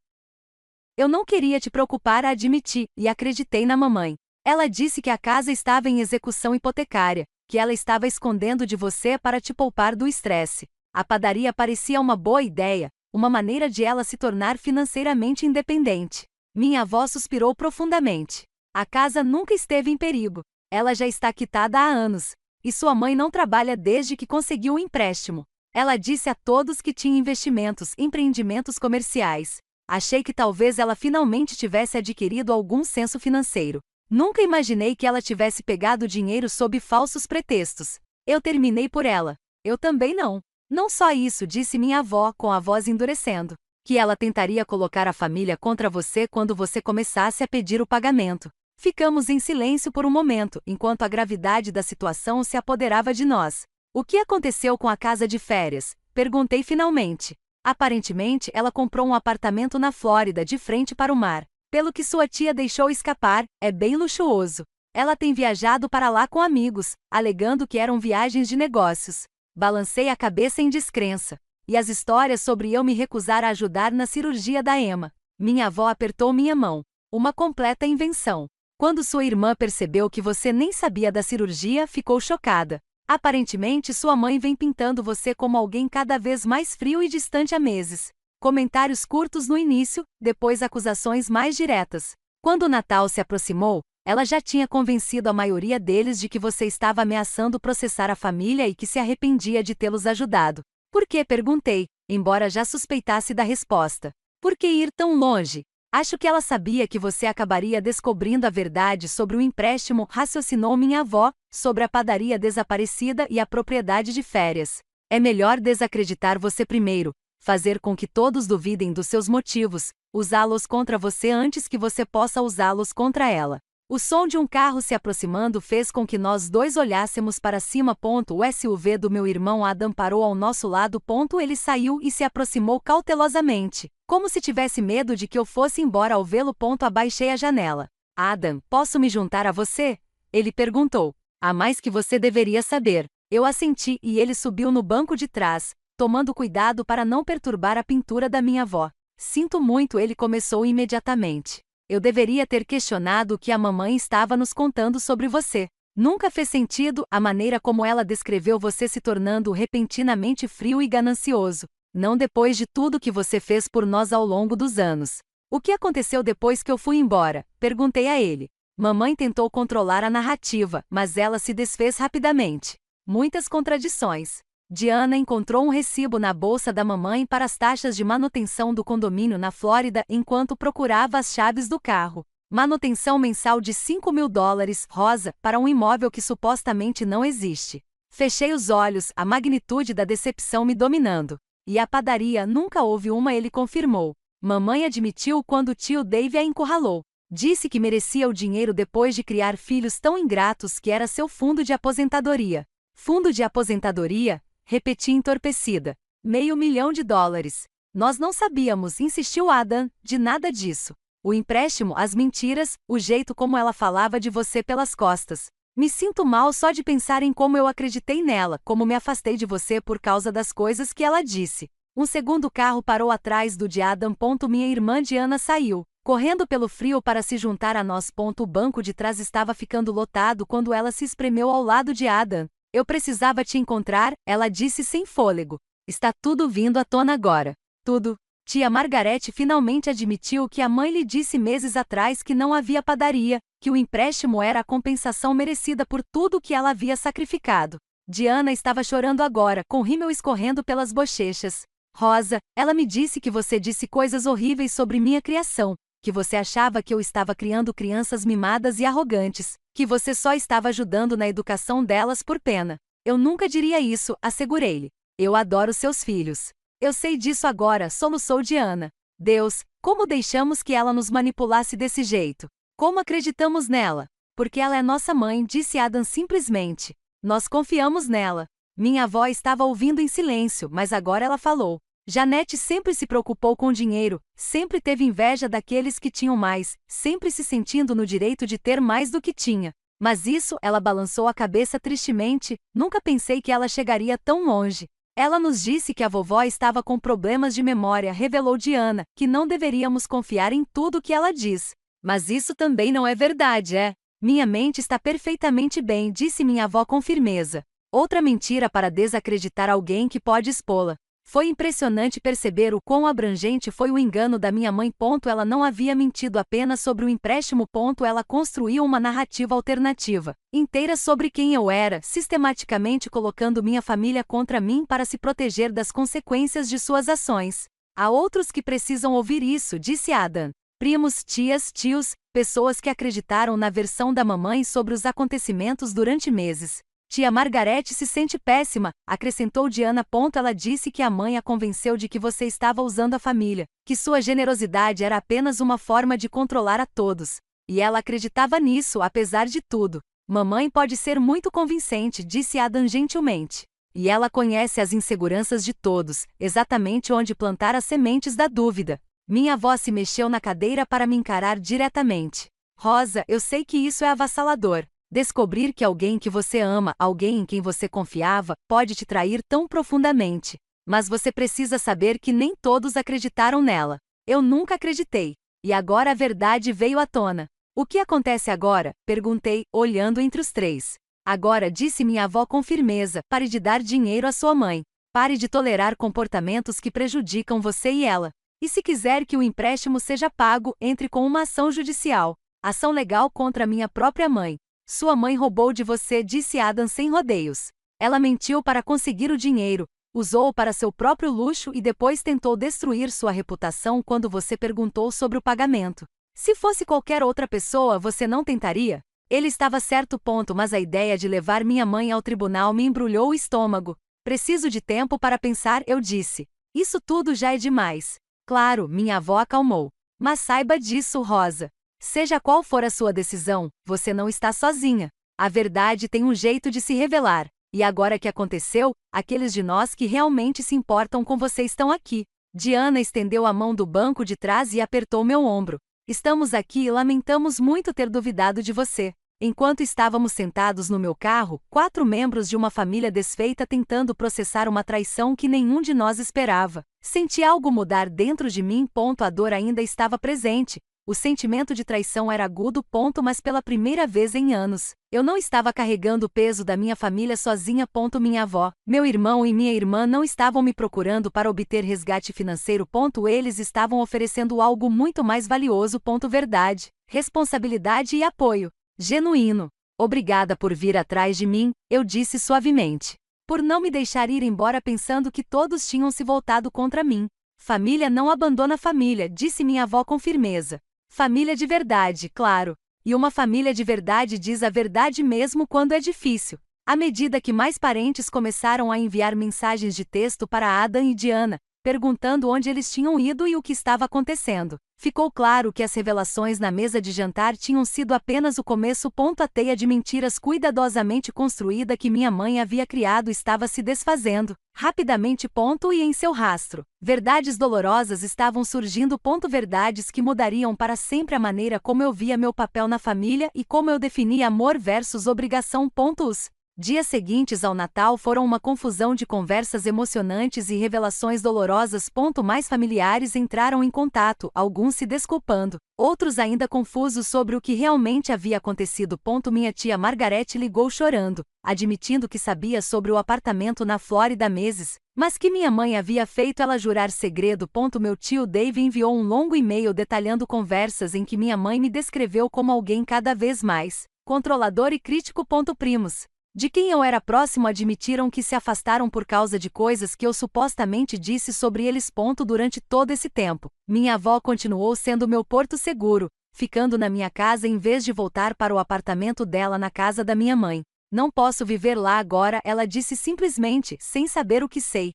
Eu não queria te preocupar, admiti, e acreditei na mamãe. Ela disse que a casa estava em execução hipotecária, que ela estava escondendo de você para te poupar do estresse. A padaria parecia uma boa ideia, uma maneira de ela se tornar financeiramente independente. Minha avó suspirou profundamente. A casa nunca esteve em perigo. Ela já está quitada há anos. E sua mãe não trabalha desde que conseguiu o empréstimo. Ela disse a todos que tinha investimentos, empreendimentos comerciais. Achei que talvez ela finalmente tivesse adquirido algum senso financeiro. Nunca imaginei que ela tivesse pegado dinheiro sob falsos pretextos. Eu terminei por ela. Eu também não. Não só isso, disse minha avó, com a voz endurecendo. Que ela tentaria colocar a família contra você quando você começasse a pedir o pagamento. Ficamos em silêncio por um momento, enquanto a gravidade da situação se apoderava de nós. O que aconteceu com a casa de férias? Perguntei finalmente. Aparentemente, ela comprou um apartamento na Flórida de frente para o mar. Pelo que sua tia deixou escapar, é bem luxuoso. Ela tem viajado para lá com amigos, alegando que eram viagens de negócios. Balancei a cabeça em descrença. E as histórias sobre eu me recusar a ajudar na cirurgia da Emma? Minha avó apertou minha mão. Uma completa invenção. Quando sua irmã percebeu que você nem sabia da cirurgia, ficou chocada. Aparentemente sua mãe vem pintando você como alguém cada vez mais frio e distante há meses. Comentários curtos no início, depois acusações mais diretas. Quando o Natal se aproximou, ela já tinha convencido a maioria deles de que você estava ameaçando processar a família e que se arrependia de tê-los ajudado. Por que? Perguntei, embora já suspeitasse da resposta. Por que ir tão longe? Acho que ela sabia que você acabaria descobrindo a verdade sobre o empréstimo, raciocinou minha avó, sobre a padaria desaparecida e a propriedade de férias. É melhor desacreditar você primeiro, fazer com que todos duvidem dos seus motivos, usá-los contra você antes que você possa usá-los contra ela. O som de um carro se aproximando fez com que nós dois olhássemos para cima. O SUV do meu irmão Adam parou ao nosso lado. Ele saiu e se aproximou cautelosamente, como se tivesse medo de que eu fosse embora ao vê-lo. Abaixei a janela. Adam, posso me juntar a você? Ele perguntou. Há mais que você deveria saber. Eu assenti e ele subiu no banco de trás, tomando cuidado para não perturbar a pintura da minha avó. Sinto muito, ele começou imediatamente. Eu deveria ter questionado o que a mamãe estava nos contando sobre você. Nunca fez sentido a maneira como ela descreveu você se tornando repentinamente frio e ganancioso. Não depois de tudo que você fez por nós ao longo dos anos. O que aconteceu depois que eu fui embora? Perguntei a ele. Mamãe tentou controlar a narrativa, mas ela se desfez rapidamente. Muitas contradições. Diana encontrou um recibo na bolsa da mamãe para as taxas de manutenção do condomínio na Flórida enquanto procurava as chaves do carro. Manutenção mensal de $5.000, Rosa, para um imóvel que supostamente não existe. Fechei os olhos, a magnitude da decepção me dominando. E a padaria nunca houve uma, ele confirmou. Mamãe admitiu quando o tio Dave a encurralou. Disse que merecia o dinheiro depois de criar filhos tão ingratos que era seu fundo de aposentadoria. Fundo de aposentadoria? Repeti entorpecida. $500.000. Nós não sabíamos, insistiu Adam, de nada disso. O empréstimo, as mentiras, o jeito como ela falava de você pelas costas. Me sinto mal só de pensar em como eu acreditei nela, como me afastei de você por causa das coisas que ela disse. Um segundo carro parou atrás do de Adam. Minha irmã Diana saiu, correndo pelo frio para se juntar a nós. O banco de trás estava ficando lotado quando ela se espremeu ao lado de Adam. Eu precisava te encontrar, ela disse sem fôlego. Está tudo vindo à tona agora. Tudo. Tia Margarete finalmente admitiu que a mãe lhe disse meses atrás que não havia padaria, que o empréstimo era a compensação merecida por tudo que ela havia sacrificado. Diana estava chorando agora, com rímel escorrendo pelas bochechas. Rosa, ela me disse que você disse coisas horríveis sobre minha criação, que você achava que eu estava criando crianças mimadas e arrogantes, que você só estava ajudando na educação delas por pena. Eu nunca diria isso, assegurei-lhe. Eu adoro seus filhos. Eu sei disso agora, soluçou Diana. Deus, como deixamos que ela nos manipulasse desse jeito? Como acreditamos nela? Porque ela é nossa mãe, disse Adam simplesmente. Nós confiamos nela. Minha avó estava ouvindo em silêncio, mas agora ela falou. Janete sempre se preocupou com dinheiro, sempre teve inveja daqueles que tinham mais, sempre se sentindo no direito de ter mais do que tinha. Mas isso, ela balançou a cabeça tristemente, nunca pensei que ela chegaria tão longe. Ela nos disse que a vovó estava com problemas de memória, revelou Diana, que não deveríamos confiar em tudo que ela diz. Mas isso também não é verdade, é? Minha mente está perfeitamente bem, disse minha avó com firmeza. Outra mentira para desacreditar alguém que pode expô-la. Foi impressionante perceber o quão abrangente foi o engano da minha mãe. Ela não havia mentido apenas sobre o empréstimo. Ela construiu uma narrativa alternativa, inteira sobre quem eu era, sistematicamente colocando minha família contra mim para se proteger das consequências de suas ações. Há outros que precisam ouvir isso, disse Adam. Primos, tias, tios, pessoas que acreditaram na versão da mamãe sobre os acontecimentos durante meses. Tia Margarete se sente péssima, acrescentou Diana. Ela disse que a mãe a convenceu de que você estava usando a família, que sua generosidade era apenas uma forma de controlar a todos. E ela acreditava nisso, apesar de tudo. Mamãe pode ser muito convincente, disse Adam gentilmente. E ela conhece as inseguranças de todos, exatamente onde plantar as sementes da dúvida. Minha avó se mexeu na cadeira para me encarar diretamente. Rosa, eu sei que isso é avassalador. Descobrir que alguém que você ama, alguém em quem você confiava, pode te trair tão profundamente. Mas você precisa saber que nem todos acreditaram nela. Eu nunca acreditei. E agora a verdade veio à tona. O que acontece agora? Perguntei, olhando entre os três. Agora, disse minha avó com firmeza, pare de dar dinheiro à sua mãe. Pare de tolerar comportamentos que prejudicam você e ela. E se quiser que o empréstimo seja pago, entre com uma ação judicial. Ação legal contra minha própria mãe. Sua mãe roubou de você, disse Adam sem rodeios. Ela mentiu para conseguir o dinheiro, usou-o para seu próprio luxo e depois tentou destruir sua reputação quando você perguntou sobre o pagamento. Se fosse qualquer outra pessoa, você não tentaria? Ele estava certo. Mas a ideia de levar minha mãe ao tribunal me embrulhou o estômago. Preciso de tempo para pensar, eu disse. Isso tudo já é demais. Claro, minha avó acalmou. Mas saiba disso, Rosa. Seja qual for a sua decisão, você não está sozinha. A verdade tem um jeito de se revelar. E agora que aconteceu, aqueles de nós que realmente se importam com você estão aqui. Diana estendeu a mão do banco de trás e apertou meu ombro. Estamos aqui e lamentamos muito ter duvidado de você. Enquanto estávamos sentados no meu carro, 4 membros de uma família desfeita tentando processar uma traição que nenhum de nós esperava. Senti algo mudar dentro de mim. A dor ainda estava presente. O sentimento de traição era agudo. Mas pela primeira vez em anos, eu não estava carregando o peso da minha família sozinha. Minha avó, meu irmão e minha irmã não estavam me procurando para obter resgate financeiro. Eles estavam oferecendo algo muito mais valioso. Verdade, responsabilidade e apoio. Genuíno. Obrigada por vir atrás de mim, eu disse suavemente. Por não me deixar ir embora pensando que todos tinham se voltado contra mim. Família não abandona família, disse minha avó com firmeza. Família de verdade, claro. E uma família de verdade diz a verdade mesmo quando é difícil. À medida que mais parentes começaram a enviar mensagens de texto para Adam e Diana, perguntando onde eles tinham ido e o que estava acontecendo. Ficou claro que as revelações na mesa de jantar tinham sido apenas o começo. A teia de mentiras cuidadosamente construída que minha mãe havia criado estava se desfazendo rapidamente. E em seu rastro, verdades dolorosas estavam surgindo. Verdades que mudariam para sempre a maneira como eu via meu papel na família e como eu definia amor versus obrigação. Os dias seguintes ao Natal foram uma confusão de conversas emocionantes e revelações dolorosas. Mais familiares entraram em contato, alguns se desculpando, outros ainda confusos sobre o que realmente havia acontecido. Minha tia Margarete ligou chorando, admitindo que sabia sobre o apartamento na Flórida há meses, mas que minha mãe havia feito ela jurar segredo. Meu tio Dave enviou um longo e-mail detalhando conversas em que minha mãe me descreveu como alguém cada vez mais controlador e crítico. Primos de quem eu era próximo admitiram que se afastaram por causa de coisas que eu supostamente disse sobre eles. Durante todo esse tempo, minha avó continuou sendo meu porto seguro, ficando na minha casa em vez de voltar para o apartamento dela na casa da minha mãe. Não posso viver lá agora, ela disse simplesmente, sem saber o que sei.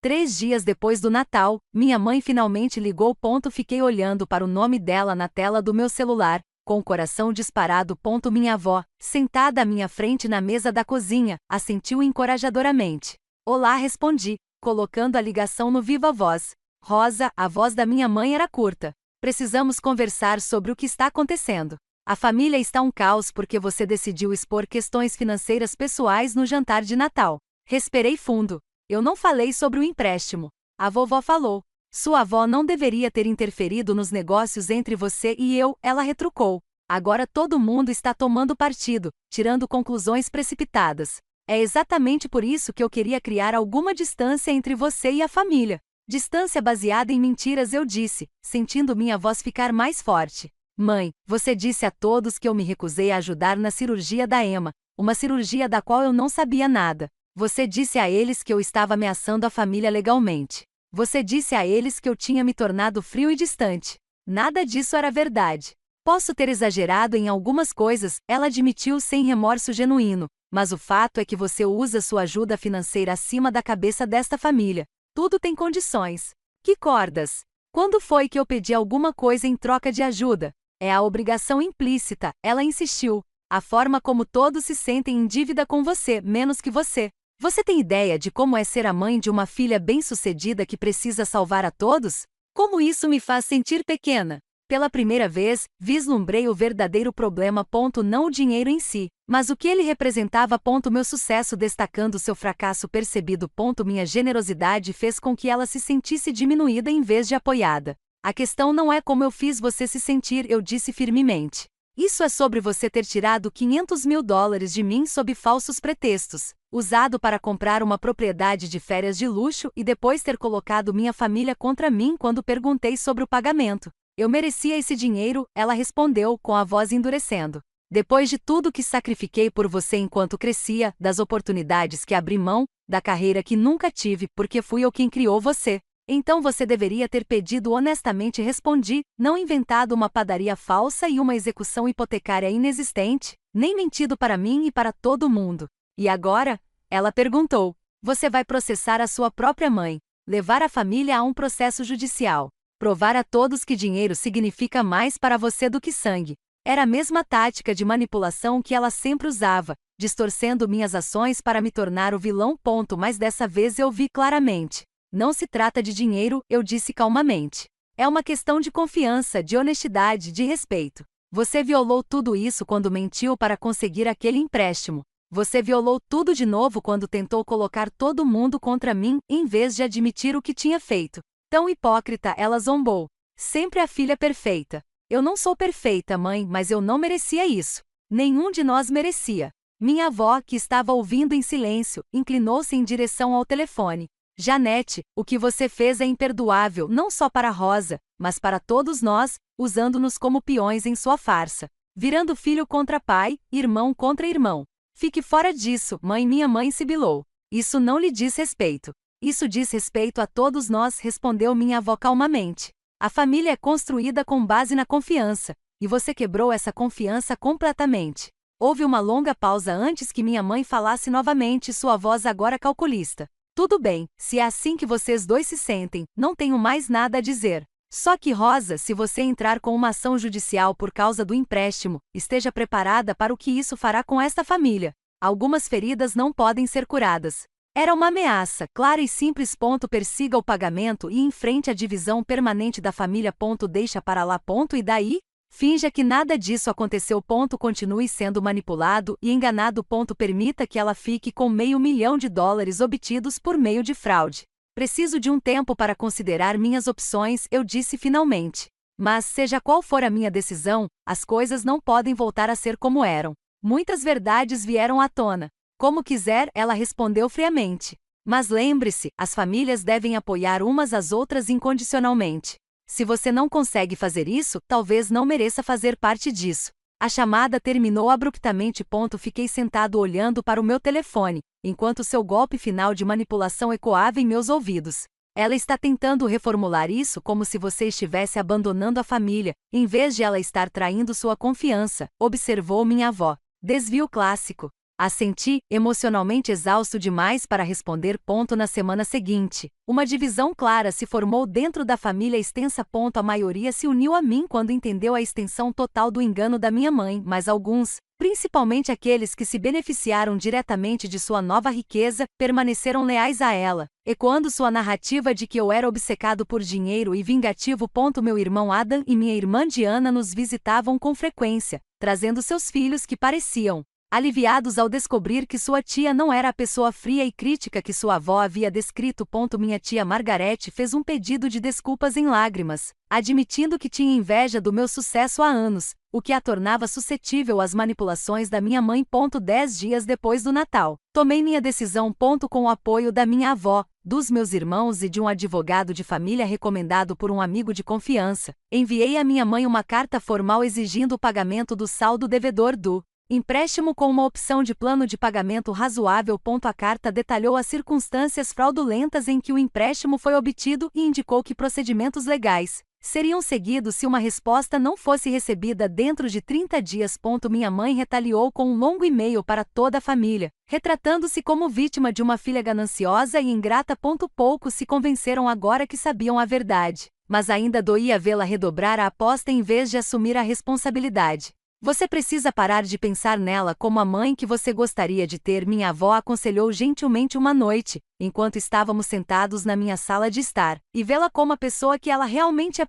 3 dias depois do Natal, minha mãe finalmente ligou. Fiquei olhando para o nome dela na tela do meu celular, com o coração disparado. Minha avó, sentada à minha frente na mesa da cozinha, assentiu encorajadoramente. Olá, respondi, colocando a ligação no viva voz. Rosa, a voz da minha mãe era curta. Precisamos conversar sobre o que está acontecendo. A família está um caos porque você decidiu expor questões financeiras pessoais no jantar de Natal. Respirei fundo. Eu não falei sobre o empréstimo. A vovó falou. Sua avó não deveria ter interferido nos negócios entre você e eu, ela retrucou. Agora todo mundo está tomando partido, tirando conclusões precipitadas. É exatamente por isso que eu queria criar alguma distância entre você e a família. Distância baseada em mentiras, eu disse, sentindo minha voz ficar mais forte. Mãe, você disse a todos que eu me recusei a ajudar na cirurgia da Emma, uma cirurgia da qual eu não sabia nada. Você disse a eles que eu estava ameaçando a família legalmente. Você disse a eles que eu tinha me tornado frio e distante. Nada disso era verdade. Posso ter exagerado em algumas coisas, ela admitiu sem remorso genuíno, mas o fato é que você usa sua ajuda financeira acima da cabeça desta família. Tudo tem condições. Que cordas? Quando foi que eu pedi alguma coisa em troca de ajuda? É a obrigação implícita, ela insistiu. A forma como todos se sentem em dívida com você, menos que você. Você tem ideia de como é ser a mãe de uma filha bem-sucedida que precisa salvar a todos? Como isso me faz sentir pequena? Pela primeira vez, vislumbrei o verdadeiro problema. Não o dinheiro em si, mas o que ele representava. Meu sucesso destacando seu fracasso percebido. Minha generosidade fez com que ela se sentisse diminuída em vez de apoiada. A questão não é como eu fiz você se sentir, eu disse firmemente. Isso é sobre você ter tirado $500 mil de mim sob falsos pretextos, usado para comprar uma propriedade de férias de luxo e depois ter colocado minha família contra mim quando perguntei sobre o pagamento. Eu merecia esse dinheiro, ela respondeu, com a voz endurecendo. Depois de tudo que sacrifiquei por você enquanto crescia, das oportunidades que abri mão, da carreira que nunca tive porque fui eu quem criou você. Então você deveria ter pedido honestamente, respondi, não inventado uma padaria falsa e uma execução hipotecária inexistente, nem mentido para mim e para todo mundo. E agora? Ela perguntou. Você vai processar a sua própria mãe, levar a família a um processo judicial, provar a todos que dinheiro significa mais para você do que sangue. Era a mesma tática de manipulação que ela sempre usava, distorcendo minhas ações para me tornar o vilão. Mas dessa vez eu vi claramente. Não se trata de dinheiro, eu disse calmamente. É uma questão de confiança, de honestidade, de respeito. Você violou tudo isso quando mentiu para conseguir aquele empréstimo. Você violou tudo de novo quando tentou colocar todo mundo contra mim, em vez de admitir o que tinha feito. Tão hipócrita, ela zombou. Sempre a filha perfeita. Eu não sou perfeita, mãe, mas eu não merecia isso. Nenhum de nós merecia. Minha avó, que estava ouvindo em silêncio, inclinou-se em direção ao telefone. Janete, o que você fez é imperdoável não só para Rosa, mas para todos nós, usando-nos como peões em sua farsa. Virando filho contra pai, irmão contra irmão. Fique fora disso, mãe. Minha mãe sibilou. Isso não lhe diz respeito. Isso diz respeito a todos nós, respondeu minha avó calmamente. A família é construída com base na confiança, e você quebrou essa confiança completamente. Houve uma longa pausa antes que minha mãe falasse novamente, sua voz agora calculista. Tudo bem, se é assim que vocês dois se sentem, não tenho mais nada a dizer. Só que Rosa, se você entrar com uma ação judicial por causa do empréstimo, esteja preparada para o que isso fará com esta família. Algumas feridas não podem ser curadas. Era uma ameaça, clara e simples. Persiga o pagamento e enfrente a divisão permanente da família. Deixa para lá. E daí? Finja que nada disso aconteceu. Continue sendo manipulado e enganado. Permita que ela fique com $500 mil obtidos por meio de fraude. Preciso de um tempo para considerar minhas opções, eu disse finalmente. Mas, seja qual for a minha decisão, as coisas não podem voltar a ser como eram. Muitas verdades vieram à tona. Como quiser, ela respondeu friamente. Mas lembre-se, as famílias devem apoiar umas às outras incondicionalmente. Se você não consegue fazer isso, talvez não mereça fazer parte disso. A chamada terminou abruptamente. Fiquei sentado olhando para o meu telefone, enquanto seu golpe final de manipulação ecoava em meus ouvidos. Ela está tentando reformular isso como se você estivesse abandonando a família, em vez de ela estar traindo sua confiança, observou minha avó. Desvio clássico. Assenti, emocionalmente exausto demais para responder. Na semana seguinte, uma divisão clara se formou dentro da família extensa. A maioria se uniu a mim quando entendeu a extensão total do engano da minha mãe, mas alguns, principalmente aqueles que se beneficiaram diretamente de sua nova riqueza, permaneceram leais a ela, ecoando sua narrativa de que eu era obcecado por dinheiro e vingativo. Meu irmão Adam e minha irmã Diana nos visitavam com frequência, trazendo seus filhos que pareciam aliviados ao descobrir que sua tia não era a pessoa fria e crítica que sua avó havia descrito. Minha tia Margarete fez um pedido de desculpas em lágrimas, admitindo que tinha inveja do meu sucesso há anos, o que a tornava suscetível às manipulações da minha mãe. 10 dias depois do Natal, tomei minha decisão. Com o apoio da minha avó, dos meus irmãos e de um advogado de família recomendado por um amigo de confiança, enviei à minha mãe uma carta formal exigindo o pagamento do saldo devedor do empréstimo com uma opção de plano de pagamento razoável. A carta detalhou as circunstâncias fraudulentas em que o empréstimo foi obtido e indicou que procedimentos legais seriam seguidos se uma resposta não fosse recebida dentro de 30 dias. Minha mãe retaliou com um longo e-mail para toda a família, retratando-se como vítima de uma filha gananciosa e ingrata. Poucos se convenceram agora que sabiam a verdade, mas ainda doía vê-la redobrar a aposta em vez de assumir a responsabilidade. Você precisa parar de pensar nela como a mãe que você gostaria de ter, minha avó aconselhou gentilmente uma noite, enquanto estávamos sentados na minha sala de estar, e vê-la como a pessoa que ela realmente é.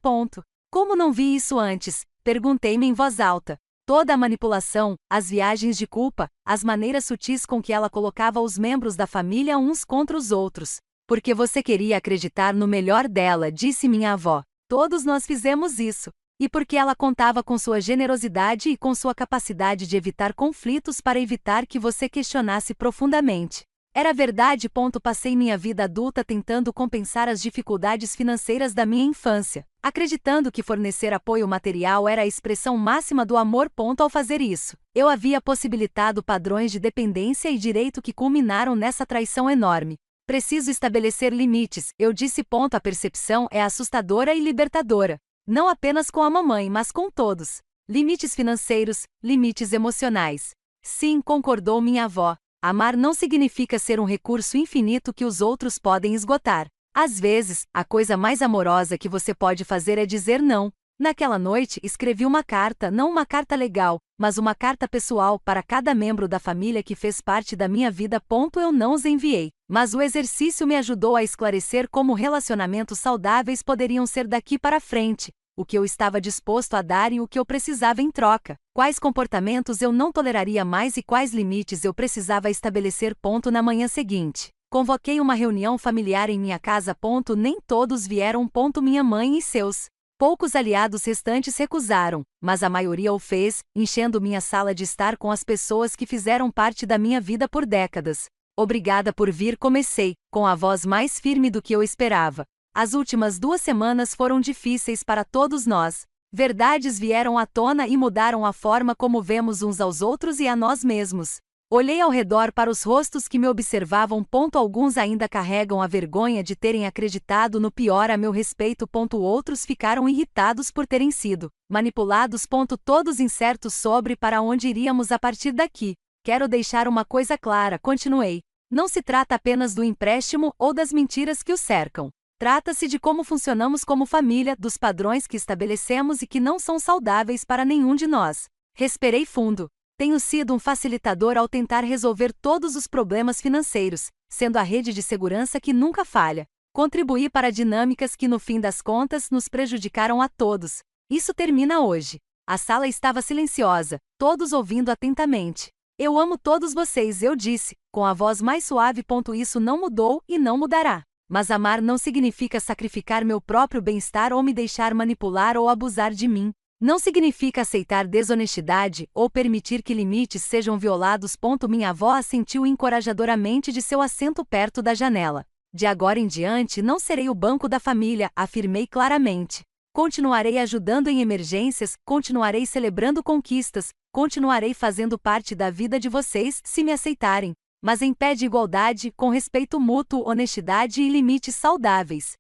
Como não vi isso antes? Perguntei-me em voz alta. Toda a manipulação, as viagens de culpa, as maneiras sutis com que ela colocava os membros da família uns contra os outros. Porque você queria acreditar no melhor dela, disse minha avó. Todos nós fizemos isso. E porque ela contava com sua generosidade e com sua capacidade de evitar conflitos para evitar que você questionasse profundamente. Era verdade. Passei minha vida adulta tentando compensar as dificuldades financeiras da minha infância, acreditando que fornecer apoio material era a expressão máxima do amor. Ao fazer isso, eu havia possibilitado padrões de dependência e direito que culminaram nessa traição enorme. Preciso estabelecer limites, eu disse. A percepção é assustadora e libertadora. Não apenas com a mamãe, mas com todos. Limites financeiros, limites emocionais. Sim, concordou minha avó. Amar não significa ser um recurso infinito que os outros podem esgotar. Às vezes, a coisa mais amorosa que você pode fazer é dizer não. Naquela noite, escrevi uma carta, não uma carta legal, mas uma carta pessoal para cada membro da família que fez parte da minha vida. Eu não os enviei, mas o exercício me ajudou a esclarecer como relacionamentos saudáveis poderiam ser daqui para frente, o que eu estava disposto a dar e o que eu precisava em troca, quais comportamentos eu não toleraria mais e quais limites eu precisava estabelecer. Na manhã seguinte, convoquei uma reunião familiar em minha casa. Nem todos vieram. Minha mãe e seus poucos aliados restantes recusaram, mas a maioria o fez, enchendo minha sala de estar com as pessoas que fizeram parte da minha vida por décadas. Obrigada por vir, comecei, com a voz mais firme do que eu esperava. As últimas 2 semanas foram difíceis para todos nós. Verdades vieram à tona e mudaram a forma como vemos uns aos outros e a nós mesmos. Olhei ao redor para os rostos que me observavam. Alguns ainda carregam a vergonha de terem acreditado no pior a meu respeito. Outros ficaram irritados por terem sido manipulados. Todos incertos sobre para onde iríamos a partir daqui. Quero deixar uma coisa clara, continuei. Não se trata apenas do empréstimo ou das mentiras que o cercam. Trata-se de como funcionamos como família, dos padrões que estabelecemos e que não são saudáveis para nenhum de nós. Respirei fundo. Tenho sido um facilitador ao tentar resolver todos os problemas financeiros, sendo a rede de segurança que nunca falha. Contribuí para dinâmicas que, no fim das contas, nos prejudicaram a todos. Isso termina hoje. A sala estava silenciosa, todos ouvindo atentamente. Eu amo todos vocês, eu disse, com a voz mais suave. Isso não mudou e não mudará. Mas amar não significa sacrificar meu próprio bem-estar ou me deixar manipular ou abusar de mim. Não significa aceitar desonestidade ou permitir que limites sejam violados. Minha avó assentiu encorajadoramente de seu assento perto da janela. De agora em diante não serei o banco da família, afirmei claramente. Continuarei ajudando em emergências, continuarei celebrando conquistas, continuarei fazendo parte da vida de vocês se me aceitarem, mas em pé de igualdade, com respeito mútuo, honestidade e limites saudáveis.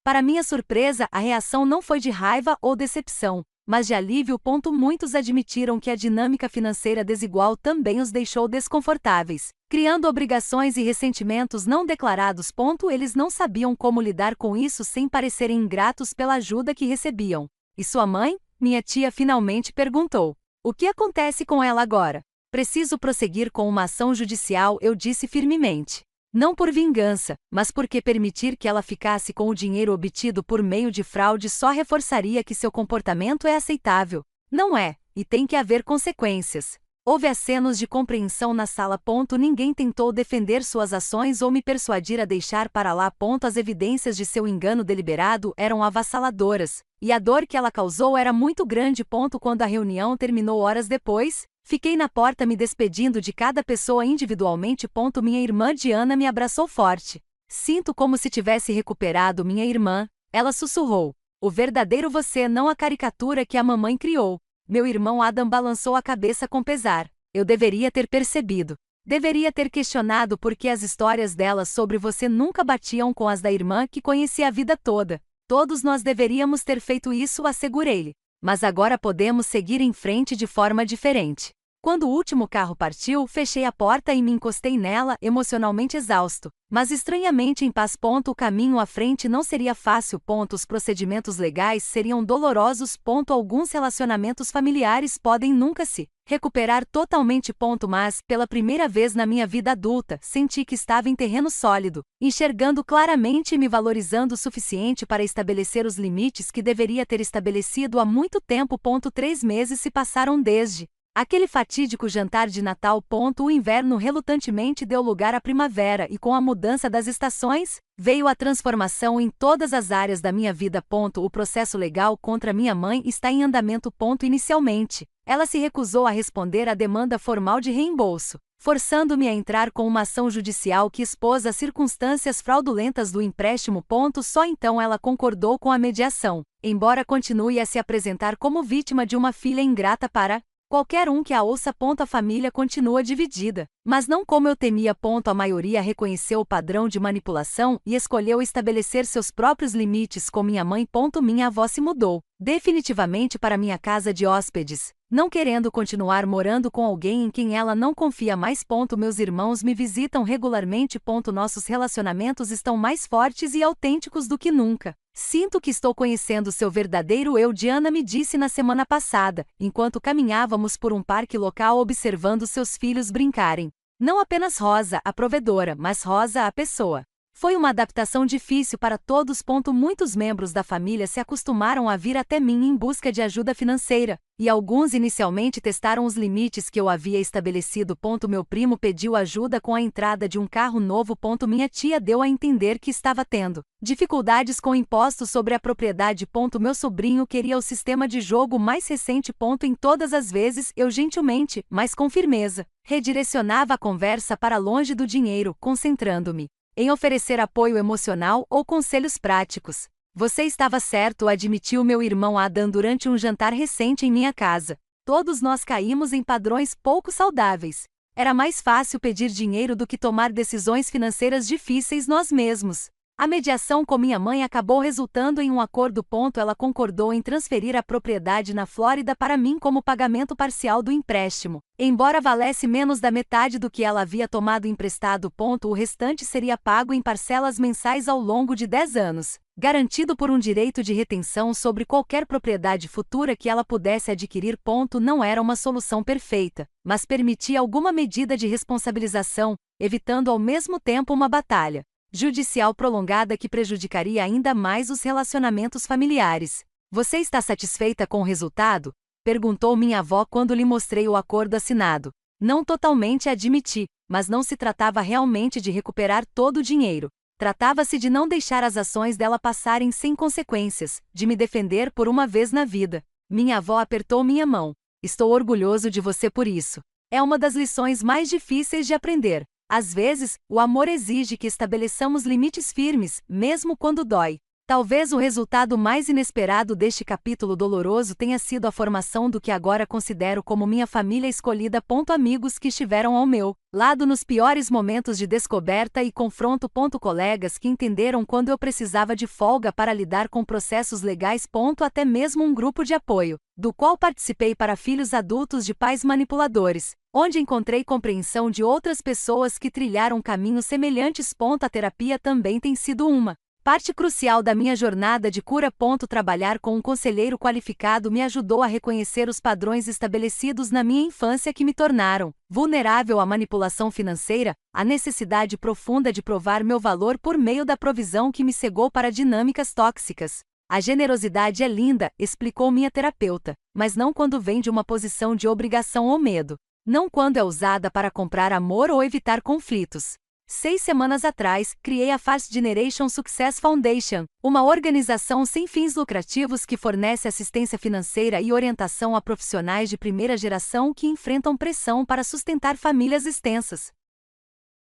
Para minha surpresa, a reação não foi de raiva ou decepção, mas de alívio. Muitos admitiram que a dinâmica financeira desigual também os deixou desconfortáveis, criando obrigações e ressentimentos não declarados. Eles não sabiam como lidar com isso sem parecerem ingratos pela ajuda que recebiam. E sua mãe? Minha tia finalmente perguntou. O que acontece com ela agora? Preciso prosseguir com uma ação judicial, eu disse firmemente. Não por vingança, mas porque permitir que ela ficasse com o dinheiro obtido por meio de fraude só reforçaria que seu comportamento é aceitável. Não é, e tem que haver consequências. Houve acenos de compreensão na sala. Ninguém tentou defender suas ações ou me persuadir a deixar para lá. As evidências de seu engano deliberado eram avassaladoras, e a dor que ela causou era muito grande. Quando a reunião terminou horas depois, fiquei na porta me despedindo de cada pessoa individualmente. Minha irmã Diana me abraçou forte. Sinto como se tivesse recuperado minha irmã, ela sussurrou. O verdadeiro você, não a caricatura que a mamãe criou. Meu irmão Adam balançou a cabeça com pesar. Eu deveria ter percebido. Deveria ter questionado por que as histórias dela sobre você nunca batiam com as da irmã que conhecia a vida toda. Todos nós deveríamos ter feito isso, assegurei-lhe. Mas agora podemos seguir em frente de forma diferente. Quando o último carro partiu, fechei a porta e me encostei nela, emocionalmente exausto, mas estranhamente em paz. O caminho à frente não seria fácil. Os procedimentos legais seriam dolorosos. Alguns relacionamentos familiares podem nunca se recuperar totalmente. Mas, pela primeira vez na minha vida adulta, senti que estava em terreno sólido, enxergando claramente e me valorizando o suficiente para estabelecer os limites que deveria ter estabelecido há muito tempo. 3 meses se passaram desde aquele fatídico jantar de Natal. O inverno relutantemente deu lugar à primavera e com a mudança das estações, veio a transformação em todas as áreas da minha vida. O processo legal contra minha mãe está em andamento. Inicialmente, ela se recusou a responder à demanda formal de reembolso, forçando-me a entrar com uma ação judicial que expôs as circunstâncias fraudulentas do empréstimo. Só então ela concordou com a mediação, embora continue a se apresentar como vítima de uma filha ingrata para qualquer um que a ouça. A família continua dividida, mas não como eu temia. A maioria reconheceu o padrão de manipulação e escolheu estabelecer seus próprios limites com minha mãe. Minha avó se mudou definitivamente para minha casa de hóspedes, não querendo continuar morando com alguém em quem ela não confia mais. Meus irmãos me visitam regularmente. Nossos relacionamentos estão mais fortes e autênticos do que nunca. Sinto que estou conhecendo seu verdadeiro eu, Diana me disse na semana passada, enquanto caminhávamos por um parque local observando seus filhos brincarem. Não apenas Rosa, a provedora, mas Rosa, a pessoa. Foi uma adaptação difícil para todos. Muitos membros da família se acostumaram a vir até mim em busca de ajuda financeira, e alguns inicialmente testaram os limites que eu havia estabelecido. Meu primo pediu ajuda com a entrada de um carro novo. Minha tia deu a entender que estava tendo dificuldades com impostos sobre a propriedade. Meu sobrinho queria o sistema de jogo mais recente. Em todas as vezes, eu gentilmente, mas com firmeza, redirecionava a conversa para longe do dinheiro, concentrando-me em oferecer apoio emocional ou conselhos práticos. Você estava certo, admitiu meu irmão Adam durante um jantar recente em minha casa. Todos nós caímos em padrões pouco saudáveis. Era mais fácil pedir dinheiro do que tomar decisões financeiras difíceis nós mesmos. A mediação com minha mãe acabou resultando em um acordo. Ela concordou em transferir a propriedade na Flórida para mim como pagamento parcial do empréstimo. Embora valesse menos da metade do que ela havia tomado emprestado. O restante seria pago em parcelas mensais ao longo de 10 anos, garantido por um direito de retenção sobre qualquer propriedade futura que ela pudesse adquirir. Não era uma solução perfeita, mas permitia alguma medida de responsabilização, evitando ao mesmo tempo uma batalha judicial prolongada que prejudicaria ainda mais os relacionamentos familiares. Você está satisfeita com o resultado? Perguntou minha avó quando lhe mostrei o acordo assinado. Não totalmente, admiti, mas não se tratava realmente de recuperar todo o dinheiro. Tratava-se de não deixar as ações dela passarem sem consequências, de me defender por uma vez na vida. Minha avó apertou minha mão. Estou orgulhoso de você por isso. É uma das lições mais difíceis de aprender. Às vezes, o amor exige que estabeleçamos limites firmes, mesmo quando dói. Talvez o resultado mais inesperado deste capítulo doloroso tenha sido a formação do que agora considero como minha família escolhida. Amigos que estiveram ao meu lado nos piores momentos de descoberta e confronto. Colegas que entenderam quando eu precisava de folga para lidar com processos legais. Até mesmo um grupo de apoio, do qual participei para filhos adultos de pais manipuladores, onde encontrei compreensão de outras pessoas que trilharam caminhos semelhantes. A terapia também tem sido uma parte crucial da minha jornada de cura. Trabalhar com um conselheiro qualificado me ajudou a reconhecer os padrões estabelecidos na minha infância que me tornaram vulnerável à manipulação financeira, a necessidade profunda de provar meu valor por meio da provisão que me cegou para dinâmicas tóxicas. A generosidade é linda, explicou minha terapeuta, mas não quando vem de uma posição de obrigação ou medo. Não quando é usada para comprar amor ou evitar conflitos. 6 semanas atrás, criei a Fast Generation Success Foundation, uma organização sem fins lucrativos que fornece assistência financeira e orientação a profissionais de primeira geração que enfrentam pressão para sustentar famílias extensas.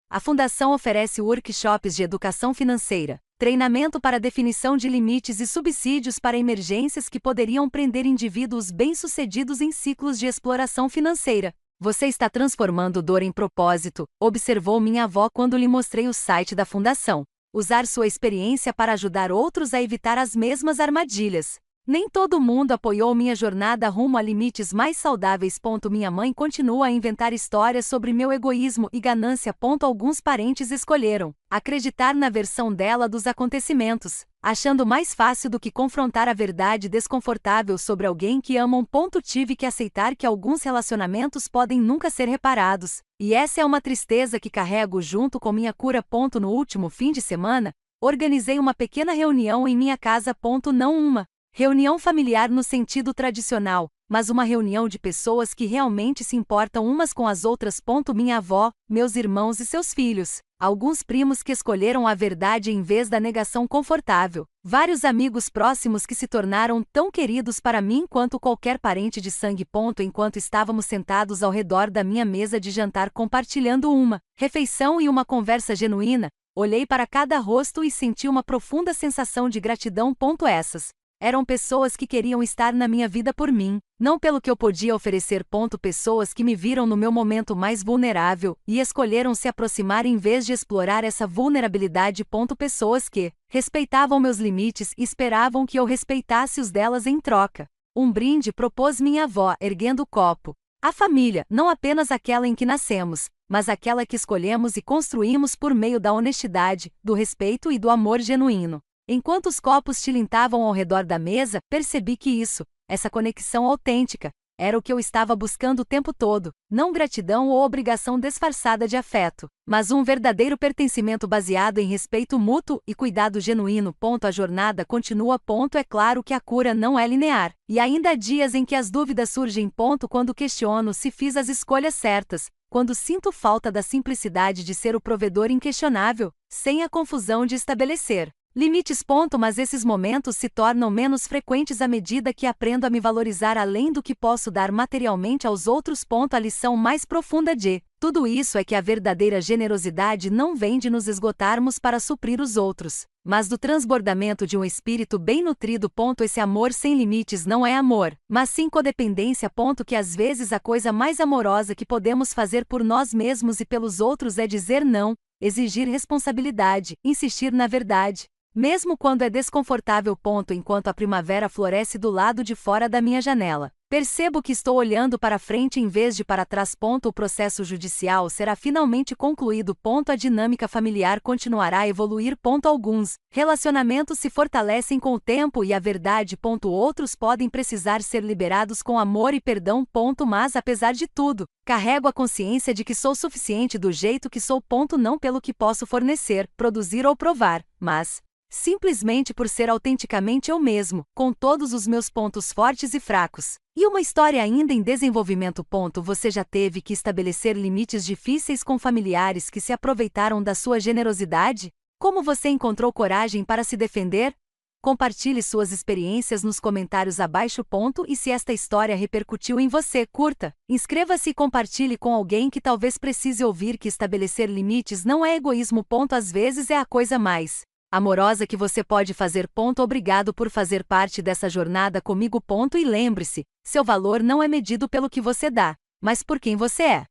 A fundação oferece workshops de educação financeira, treinamento para definição de limites e subsídios para emergências que poderiam prender indivíduos bem-sucedidos em ciclos de exploração financeira. Você está transformando dor em propósito, observou minha avó quando lhe mostrei o site da fundação. Usar sua experiência para ajudar outros a evitar as mesmas armadilhas. Nem todo mundo apoiou minha jornada rumo a limites mais saudáveis. Minha mãe continua a inventar histórias sobre meu egoísmo e ganância. Alguns parentes escolheram acreditar na versão dela dos acontecimentos, achando mais fácil do que confrontar a verdade desconfortável sobre alguém que amam. Tive que aceitar que alguns relacionamentos podem nunca ser reparados, e essa é uma tristeza que carrego junto com minha cura. No último fim de semana, organizei uma pequena reunião em minha casa. Não uma reunião familiar no sentido tradicional, mas uma reunião de pessoas que realmente se importam umas com as outras. Minha avó, meus irmãos e seus filhos, alguns primos que escolheram a verdade em vez da negação confortável, vários amigos próximos que se tornaram tão queridos para mim quanto qualquer parente de sangue. Enquanto estávamos sentados ao redor da minha mesa de jantar compartilhando uma refeição e uma conversa genuína, olhei para cada rosto e senti uma profunda sensação de gratidão. Essas eram pessoas que queriam estar na minha vida por mim, não pelo que eu podia oferecer. Pessoas que me viram no meu momento mais vulnerável e escolheram se aproximar em vez de explorar essa vulnerabilidade. Pessoas que respeitavam meus limites e esperavam que eu respeitasse os delas em troca. Um brinde, propôs minha avó, erguendo o copo. A família, não apenas aquela em que nascemos, mas aquela que escolhemos e construímos por meio da honestidade, do respeito e do amor genuíno. Enquanto os copos tilintavam ao redor da mesa, percebi que essa conexão autêntica, era o que eu estava buscando o tempo todo, não gratidão ou obrigação disfarçada de afeto, mas um verdadeiro pertencimento baseado em respeito mútuo e cuidado genuíno. A jornada continua. É claro que a cura não é linear, e ainda há dias em que as dúvidas surgem. Quando questiono se fiz as escolhas certas, quando sinto falta da simplicidade de ser o provedor inquestionável, sem a confusão de estabelecer limites. Mas esses momentos se tornam menos frequentes à medida que aprendo a me valorizar além do que posso dar materialmente aos outros. A lição mais profunda de tudo isso é que a verdadeira generosidade não vem de nos esgotarmos para suprir os outros, mas do transbordamento de um espírito bem nutrido. Esse amor sem limites não é amor, mas sim codependência. Que às vezes a coisa mais amorosa que podemos fazer por nós mesmos e pelos outros é dizer não. exigir responsabilidade, insistir na verdade. Mesmo quando é desconfortável. Enquanto a primavera floresce do lado de fora da minha janela, percebo que estou olhando para frente em vez de para trás. O processo judicial será finalmente concluído. A dinâmica familiar continuará a evoluir. Alguns relacionamentos se fortalecem com o tempo e a verdade. Outros podem precisar ser liberados com amor e perdão. Mas apesar de tudo, carrego a consciência de que sou suficiente do jeito que sou. Não pelo que posso fornecer, produzir ou provar, mas simplesmente por ser autenticamente eu mesmo, com todos os meus pontos fortes e fracos. E uma história ainda em desenvolvimento. Você já teve que estabelecer limites difíceis com familiares que se aproveitaram da sua generosidade? Como você encontrou coragem para se defender? Compartilhe suas experiências nos comentários abaixo. E se esta história repercutiu em você, curta, inscreva-se e compartilhe com alguém que talvez precise ouvir que estabelecer limites não é egoísmo. Às vezes é a coisa mais amorosa que você pode fazer. Obrigado por fazer parte dessa jornada comigo. E lembre-se, seu valor não é medido pelo que você dá, mas por quem você é.